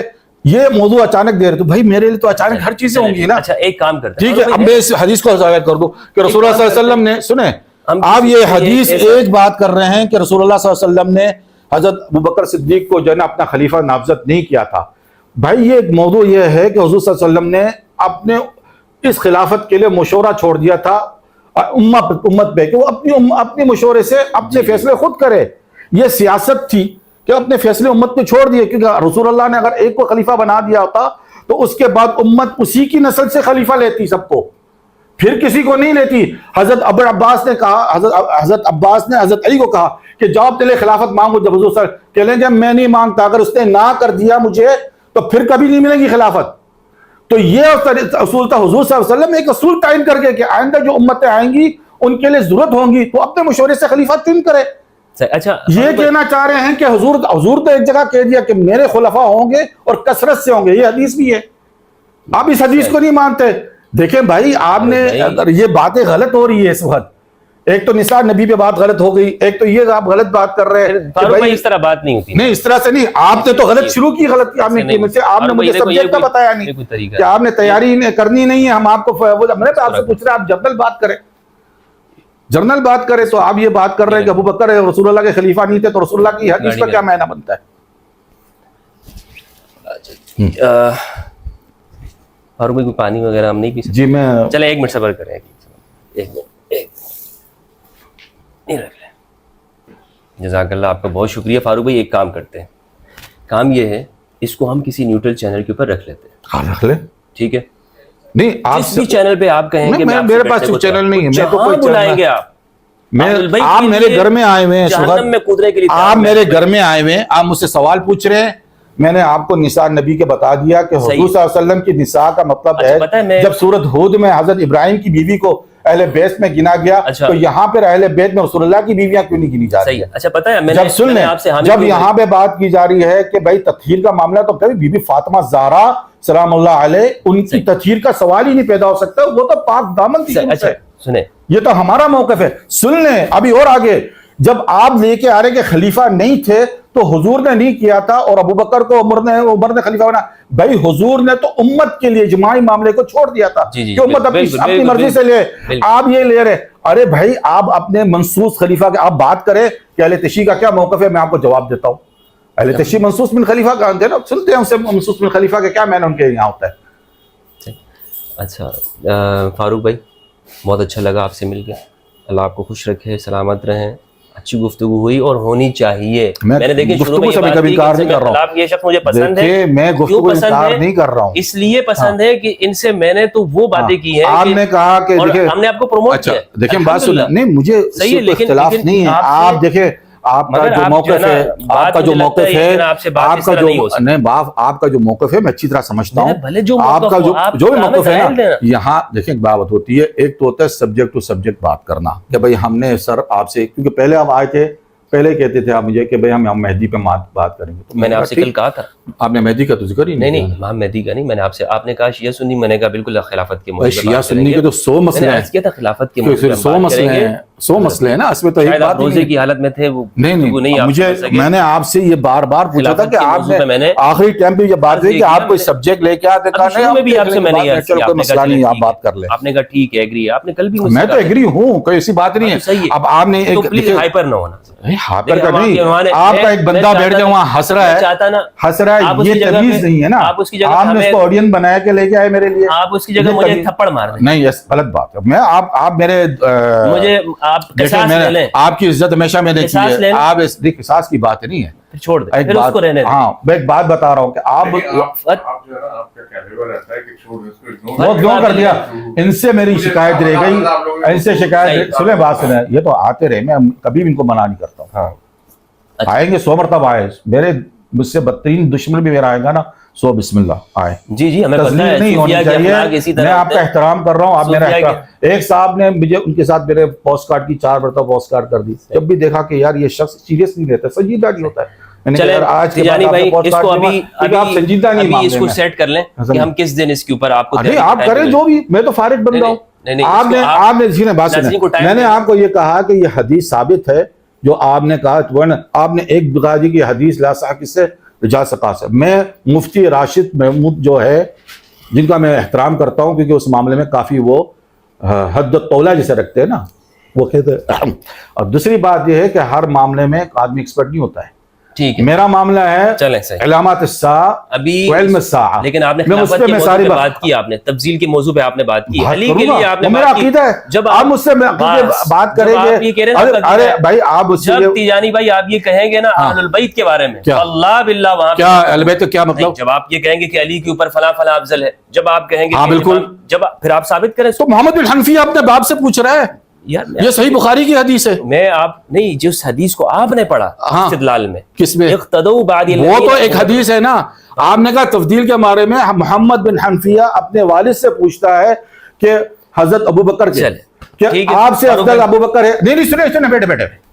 [SPEAKER 3] یہ موضوع اچانک دے رہے, تو بھائی میرے لیے تو اچانک ہر چیزیں ہوں گی نا.
[SPEAKER 2] اچھا ایک کام کرتے ہیں,
[SPEAKER 3] ٹھیک ہے, اب میں اس حدیث کو ظاہر کر دوں کہ رسول اللہ صلی اللہ علیہ وسلم نے, سنیں آپ یہ حدیث ایک بات کر رہے ہیں کہ رسول اللہ صلی اللہ علیہ وسلم نے حضرت ابوبکر صدیق کو جو ہے نا اپنا خلیفہ نامزد نہیں کیا تھا. بھائی یہ ایک موضوع یہ ہے کہ حضور صلی اللہ علیہ وسلم نے اپنے اس خلافت کے لیے مشورہ چھوڑ دیا تھا امت پہ کہ وہ اپنے مشورے سے اپنے فیصلے خود کرے. یہ سیاست تھی کہ اپنے فیصلے امت پہ چھوڑ دیے, کیونکہ رسول اللہ نے اگر ایک کو خلیفہ بنا دیا ہوتا تو اس کے بعد امت اسی کی نسل سے خلیفہ لیتی سب کو, پھر کسی کو نہیں لیتی. حضرت ابو عباس نے کہا, حضرت عباس نے حضرت علی کو کہا کہ جاؤ تیرے خلافت مانگو. جب حضور صلی اللہ علیہ وسلم کہہ لیں گے میں نہیں مانگتا, اگر اس نے نہ کر دیا مجھے تو پھر کبھی نہیں ملے گی خلافت. تو یہ اصول تھا حضور صلی اللہ علیہ وسلم نے ایک اصول تعین کر کے کہ آئندہ جو امتیں آئیں گی ان کے لیے ضرورت ہوں گی تو اپنے مشورے سے خلیفہ چن کرے.
[SPEAKER 2] اچھا
[SPEAKER 3] یہ کہنا چاہ رہے ہیں کہ حضور تو ایک جگہ کہہ دیا کہ میرے خلفاء ہوں گے اور کثرت سے ہوں گے, یہ حدیث بھی ہے, آپ اس حدیث کو نہیں مانتے. دیکھیں بھائی آپ نے اگر یہ باتیں غلط ہو رہی ہے اس وقت, ایک تو نثار نبی پہ بات غلط ہو گئی, ایک تو یہ آپ غلط بات کر رہے ہیں.
[SPEAKER 2] فاروق بھائی اس طرح بات نہیں ہوتی.
[SPEAKER 3] نہیں اس طرح سے نہیں, آپ نے تو غلط شروع کی, غلط آپ نے مجھے سبجیکٹ کا بتایا نہیں کہ آپ نے تیاری کرنی نہیں ہے, ہم آپ کو میں آپ سے پوچھ رہے ہیں آپ جنرل بات کریں, جنرل بات کریں تو آپ یہ بات کر رہے ہیں کہ ابو بکر رسول اللہ کے خلیفہ نہیں تھے, تو رسول اللہ کی حدیث کا کیا معنی بنتا ہے؟
[SPEAKER 2] فاروق بھائی کوئی پانی وغیرہ ہم نہیں پی سکتے؟
[SPEAKER 3] جی میں
[SPEAKER 2] چلیں 1 منٹ صبر کریں, ایک منٹ رکھ لیں. جزاک اللہ, آپ کا بہت شکریہ. فاروق بھائی ایک کام کرتے ہیں, کام یہ ہے اس کو ہم کسی نیوٹرل چینل کے اوپر رکھ لیتے ہیں.
[SPEAKER 3] ہاں رکھ لیں,
[SPEAKER 2] ٹھیک ہے,
[SPEAKER 3] نہیں آپ
[SPEAKER 2] جس بھی چینل پہ آپ کہیں گے,
[SPEAKER 3] میرے پاس چینل نہیں ہے, میں تو کوئی
[SPEAKER 2] بلائیں گے آپ
[SPEAKER 3] میرے گھر میں آئے ہوئے ہیں,
[SPEAKER 2] جہنم میں کودنے کے لیے
[SPEAKER 3] آپ میرے گھر میں آئے ہوئے ہیں, آپ مجھ سے سوال پوچھ رہے ہیں, میں نے آپ کو نساء نبی کے بتا دیا کہ حضور صلی اللہ علیہ وسلم کی نساء کا مطلب ہے جب سورۃ ہود میں حضرت ابراہیم کی بیوی کو اہل بیت میں گنا گیا, تو یہاں پر اہل بیت میں رسول اللہ کی بیویاں کیوں نہیں گنی جا رہی ہیں؟
[SPEAKER 2] اچھا پتہ ہے,
[SPEAKER 3] جب سن لیں, جب یہاں پہ بات کی جا رہی ہے کہ بھائی تطہیر کا معاملہ, تو کبھی بی بی فاطمہ زہرا سلام اللہ علیہ ان کی تطہیر کا سوال ہی نہیں پیدا ہو سکتا, وہ تو پاک دامن تھی.
[SPEAKER 2] اچھا سنیں,
[SPEAKER 3] یہ تو ہمارا موقف ہے. سن لیں ابھی اور آگے, جب آپ لے کے آ رہے کہ خلیفہ نہیں تھے تو حضور نے نہیں کیا تھا اور ابو بکر کو عمر نے خلیفہ بنا, بھائی حضور نے تو امت کے لیے اجماعی معاملے کو چھوڑ دیا تھا کہ امت اپنی مرضی سے لے, آپ یہ لے رہے. ارے بھائی آپ اپنے منصوص خلیفہ کے آپ بات کریں کہ اہل تشیع کا کیا موقف ہے, میں آپ کو جواب دیتا ہوں. اہل تشیع منصوص من خلیفہ کا نا, سنتے ہیں ہم سے منصوص من خلیفہ کا کیا معنی ان کے یہاں ہوتا ہے.
[SPEAKER 2] اچھا فاروق بھائی بہت اچھا لگا آپ سے مل کے, اللہ آپ کو خوش رکھے, سلامت رہیں. اچھی گفتگو ہوئی اور ہونی چاہیے. میں نے دیکھیں
[SPEAKER 3] گفتگو سے کبھی انکار نہیں کر رہا ہوں,
[SPEAKER 2] یہ شخص مجھے پسند ہے,
[SPEAKER 3] میں گفتگو انکار نہیں کر رہا ہوں,
[SPEAKER 2] اس لیے پسند ہے کہ ان سے میں نے تو وہ باتیں کی ہیں,
[SPEAKER 3] آپ نے کہا کہ
[SPEAKER 2] ہم نے آپ کو پروموٹ کیا.
[SPEAKER 3] دیکھیں بات سنیں, نہیں مجھے اختلاف نہیں ہے, آپ دیکھیں آپ کا جو موقف ہے, آپ کا جو موقف ہے, آپ کا جو نہیں آپ کا جو موقف ہے میں اچھی طرح سمجھتا ہوں, آپ کا جو بھی موقف ہے نا, یہاں دیکھیں ایک بات ہوتی ہے, ایک تو ہوتا ہے سبجیکٹ ٹو سبجیکٹ بات کرنا کہ بھئی ہم نے سر آپ سے, کیونکہ پہلے آپ آئے تھے, پہلے کہتے تھے آپ مجھے کہ بھئی ہم مہدی پہ بات کریں گے, تو
[SPEAKER 2] میں نے آپ سے کل کہا تھا,
[SPEAKER 3] آپ نے مہدی کا تو ذکر ہی
[SPEAKER 2] نہیں امام مہدی کا نہیں, میں نے آپ سے, آپ نے کہا شیعہ سنی, میں نے کہا بالکل خلافت کے موضوع پہ
[SPEAKER 3] شیعہ سنی کے تو 100 مسئلے ہیں,
[SPEAKER 2] کیا تھا خلافت کے موضوع پہ
[SPEAKER 3] 100 مسئلے ہیں, 100 مسئلے ہیں نا, اس میں تو ایک بات
[SPEAKER 2] روزے کی حالت میں تھے وہ
[SPEAKER 3] نہیں, مجھے میں نے آپ سے یہ بار بار پوچھا تھا کہ آپ نے آخری ٹائم پہ یہ بات کی کہ آپ کوئی سبجیکٹ لے کے آتے,
[SPEAKER 2] میں بھی آپ سے میں نہیں,
[SPEAKER 3] چلو کوئی مسئلہ نہیں, آپ بات کر لیں.
[SPEAKER 2] آپ نے کہا ٹھیک ہے ایگری, آپ نے کل بھی,
[SPEAKER 3] میں تو ایگری ہوں, کوئی ایسی بات نہیں ہے. اب آپ نے
[SPEAKER 2] ہائپر نہ ہونا,
[SPEAKER 3] ہائپر کا نہیں, آپ کا ایک بندہ بیٹھ کے وہاں ہنس رہا ہے, یہ تمیز نہیں ہے نا, آپ نے اس کو آڈینس بنایا کہ لے کے آئے میرے لیے,
[SPEAKER 2] آپ اس کی جگہ مجھے تھپڑ مار دیں.
[SPEAKER 3] نہیں غلط بات ہے, میں آپ میرے
[SPEAKER 2] مجھے
[SPEAKER 3] آپ کی عزت ہمیشہ میں نے کی ہے, آپ قصاص کی بات نہیں ہے,
[SPEAKER 2] چھوڑ دیں پھر اس کو رہنے دیں.
[SPEAKER 3] ہاں میں ایک بات بتا رہا ہوں کہ آپ کیوں کر دیا, ان سے میری شکایت رہ گئی, ان سے شکایت سنیں, بات سنیں, یہ تو آتے رہے, میں کبھی بھی ان کو منع نہیں کرتا ہوں, آئیں گے 100 مرتبہ آئے, میرے مجھ سے بدترین دشمن بھی میرا آئے گا نا, 100 بسم اللہ آئے,
[SPEAKER 2] جی ہمیں پتہ ہے
[SPEAKER 3] نہیں ہونی چاہیے. میں آپ کا احترام کر رہا ہوں, آپ میرا احترام. ایک صاحب نے مجھے ان کے ساتھ میرے پوسٹ کارڈ کی 4 مرتبہ پوسٹ کارڈ کر دی, جب بھی دیکھا کہ یار یہ شخص سیریس نہیں رہتا, سنجیدہ نہیں ہوتا ہے, میں نے کہا آج کے بعد آپ سنجیدہ نہیں
[SPEAKER 2] ابھی اس کو سیٹ کر لیں کہ ہم کس دن اس کے اوپر آپ کو,
[SPEAKER 3] آپ کریں جو بھی, میں تو فارغ بندہ ہوں. آپ نے جی نے بات سنی, میں نے آپ کو یہ کہا کہ یہ حدیث ثابت ہے جو آپ نے کہا, آپ نے ایک بغادی کی حدیث لا سا کس سے جا سکا سے. میں مفتی راشد محمود جو ہے, جن کا میں احترام کرتا ہوں کیونکہ اس معاملے میں کافی وہ حد و طولہ جسے رکھتے ہیں نا, وہ کہتے ہیں. اور دوسری بات یہ ہے کہ ہر معاملے میں ایک آدمی ایکسپرٹ نہیں ہوتا ہے,
[SPEAKER 2] ٹھیک ہے,
[SPEAKER 3] میرا معاملہ ہے علامات الساعہ وعلم الساعہ,
[SPEAKER 2] لیکن آپ نے خلافت کے موضوع پہ بات کی, آپ نے تبذیل کے موضوع پہ آپ نے بات کی, علی کے لیے آپ نے
[SPEAKER 3] میرا عقیدہ ہے, جب آپ مجھ سے بات کریں گے, ارے بھائی آپ
[SPEAKER 2] جب تیجانی بھائی آپ یہ کہیں گے نا اہل البیت کے بارے میں, اللہ باللہ وہاں
[SPEAKER 3] کیا اہل البیت کا کیا مطلب,
[SPEAKER 2] جب آپ یہ کہیں گے کہ علی کے اوپر فلاں فلاں افضل ہے, جب آپ کہیں گے
[SPEAKER 3] ہاں بالکل,
[SPEAKER 2] جب پھر آپ ثابت کریں
[SPEAKER 3] تو محمد بن حنفی اپنے باپ سے پوچھ رہا ہے,
[SPEAKER 2] یار
[SPEAKER 1] یہ صحیح بخاری کی حدیث ہے.
[SPEAKER 2] میں آپ نہیں جس حدیث کو آپ نے پڑھا
[SPEAKER 1] ہاں.
[SPEAKER 2] استدلال میں
[SPEAKER 1] کس میں؟
[SPEAKER 2] اقتدوا بعد
[SPEAKER 1] وہ تو ایک حدیث ہے نا. آپ نے کہا تفضیل کے بارے میں محمد بن حنفیہ اپنے والد سے پوچھتا ہے کہ حضرت ابو بکر کے کہ آپ سے افضل ابو بکر ہے. نہیں سنے بیٹے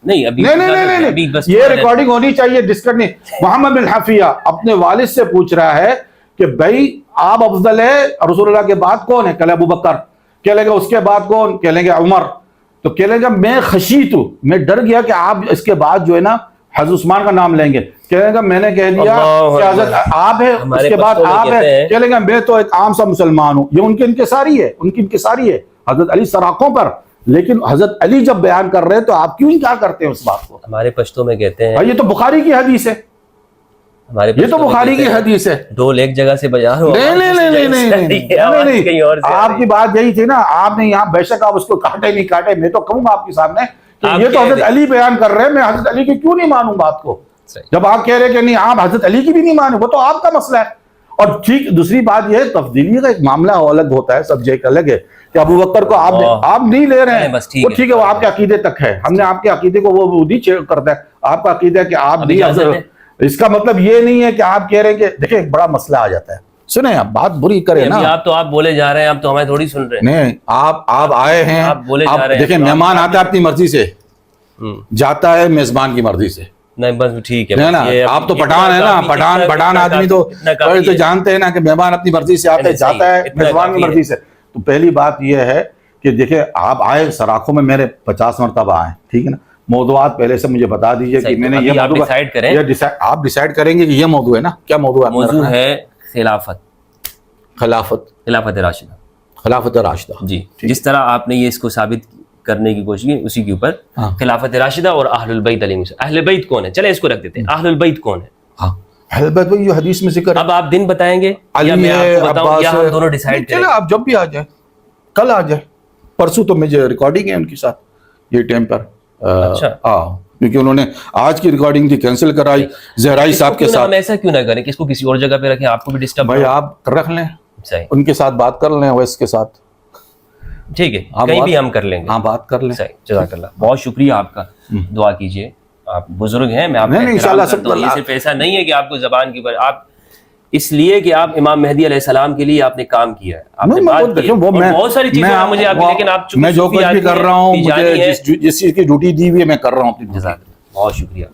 [SPEAKER 2] نہیں ابھی
[SPEAKER 1] نہیں یہ ریکارڈنگ ہونی چاہیے ڈسکٹ نہیں. محمد بن حنفیہ اپنے والد سے پوچھ رہا ہے کہ بھائی آپ افضل ہے رسول اللہ کے بعد کون ہے؟ کہلے ابو بکر. کہہ لیں گے اس کے بعد کون؟ کہہ لیں گے عمر. تو کہہ لیں گے میں خشیت ہوں، میں ڈر گیا کہ آپ اس کے بعد جو ہے نا حضرت عثمان کا نام لیں گے. کہہ لیں گے میں نے کہہ دیا کہ حضرت آپ ہے اس کے بعد آپ ہے. کہہ لیں گے میں تو ایک عام سا مسلمان ہوں. یہ ان کی انکساری ہے حضرت علی سراخوں پر. لیکن حضرت علی جب بیان کر رہے ہیں تو آپ کیوں انکار کرتے ہیں اس بات کو؟
[SPEAKER 2] ہمارے پشتوں میں کہتے ہیں
[SPEAKER 1] یہ تو بخاری کی حدیث ہے. یہ تو بخاری کی حدیث ہے.
[SPEAKER 2] ڈھول ایک جگہ سے بجا رہا
[SPEAKER 1] نہیں آپ کی بات یہی تھی نا. آپ نے یہاں بے شک آپ اس کو کاٹے نہیں کاٹے، میں تو کہوں گا آپ کے سامنے کہ یہ تو حضرت علی بیان کر رہے ہیں، میں حضرت علی کی کیوں نہیں مانوں بات کو؟ جب آپ کہہ رہے کہ نہیں آپ حضرت علی کی بھی نہیں مانیں، وہ تو آپ کا مسئلہ ہے. اور ٹھیک دوسری بات یہ ہے تفضیلی کا ایک معاملہ الگ ہوتا ہے، سبجیکٹ الگ ہے کہ ابو بکر کو آپ نہیں لے رہے ہیں، وہ ٹھیک ہے وہ آپ کے عقیدے تک ہے. ہم نے آپ کے عقیدے کو وہ نہیں چیک کرتا ہے. آپ کا عقیدہ ہے کہ آپ نہیں، اس کا مطلب یہ نہیں ہے کہ آپ کہہ رہے ہیں کہ دیکھیں ایک بڑا مسئلہ آ جاتا ہے. سنیں آپ بات بری کریں نا.
[SPEAKER 2] آپ بولے جا رہے ہیں، آپ تو ہمیں تھوڑی سن رہے ہیں.
[SPEAKER 1] نہیں آپ آئے ہیں، آپ دیکھیں مہمان آتا ہے اپنی مرضی سے، جاتا ہے میزبان کی مرضی سے.
[SPEAKER 2] نہیں بس ٹھیک ہے
[SPEAKER 1] نا. آپ تو پٹھان ہے نا، پٹھان آدمی تو جانتے ہیں نا کہ مہمان اپنی مرضی سے آتا ہے، جاتا ہے میزبان کی مرضی سے. تو پہلی بات یہ ہے کہ دیکھیں آپ آئے سراخوں میں میرے 50 مرتبہ آئے، ٹھیک ہے نا. موضوعات پہلے سے مجھے بتا دیجئے کہ میں نے یہ موضوع آپ ڈیسائیڈ کریں گے کہ یہ موضوع ہے نا. کیا موضوع ہے؟
[SPEAKER 2] موضوع ہے خلافت راشدہ. جی جس طرح آپ نے یہ اس کو ثابت کرنے کی کوشش کی اسی کے اوپر خلافت راشدہ اور اہل البیت علیہم السلام. اہل بیت کون ہے؟ چلے اس کو رکھ دیتے ہیں. اہل البیت کون ہے؟
[SPEAKER 1] اہل بیت جو حدیث میں ذکر.
[SPEAKER 2] اب آپ دن بتائیں گے یا میں آپ کو بتاؤں یا ہم دونوں ڈیسائیڈ کریں؟
[SPEAKER 1] چلے آپ جب بھی آ جائیں، کل آ جائیں، پرسوں تو مجھے ریکارڈنگ ہے ان کے ساتھ یہ ٹائم پر.
[SPEAKER 2] اچھا
[SPEAKER 1] کیونکہ انہوں نے آج کی ریکارڈنگ تھی کینسل کرائی زہرائی صاحب کے ساتھ.
[SPEAKER 2] ہم ایسا کیوں نہ کریں کہ اس کو کسی اور جگہ پہ رکھیں، آپ کو بھی ڈسٹرب.
[SPEAKER 1] بھائی آپ رکھ لیں، ان کے ساتھ بات کر لیں، ویس کے ساتھ
[SPEAKER 2] ٹھیک ہے کہیں بھی ہم کر لیں گے.
[SPEAKER 1] ہاں بات کر لیں.
[SPEAKER 2] صحیح جزاک اللہ. بہت شکریہ آپ کا. دعا کیجیے، آپ بزرگ ہیں، میں آپ کا
[SPEAKER 1] انشاءاللہ
[SPEAKER 2] احترام کرتا ہوں. یہ صرف ایسا نہیں ہے کہ آپ کو زبان کی پر آپ اس لیے کہ آپ امام مہدی علیہ السلام کے لیے آپ نے کام کیا ہے، آپ نے بات کی ہے. بہت ساری چیزیں مجھے آپ کی، لیکن آپ
[SPEAKER 1] میں جو کچھ بھی کر رہا ہوں، مجھے جس چیز کی ڈیوٹی دی ہوئی ہے میں کر رہا ہوں.
[SPEAKER 2] بہت شکریہ.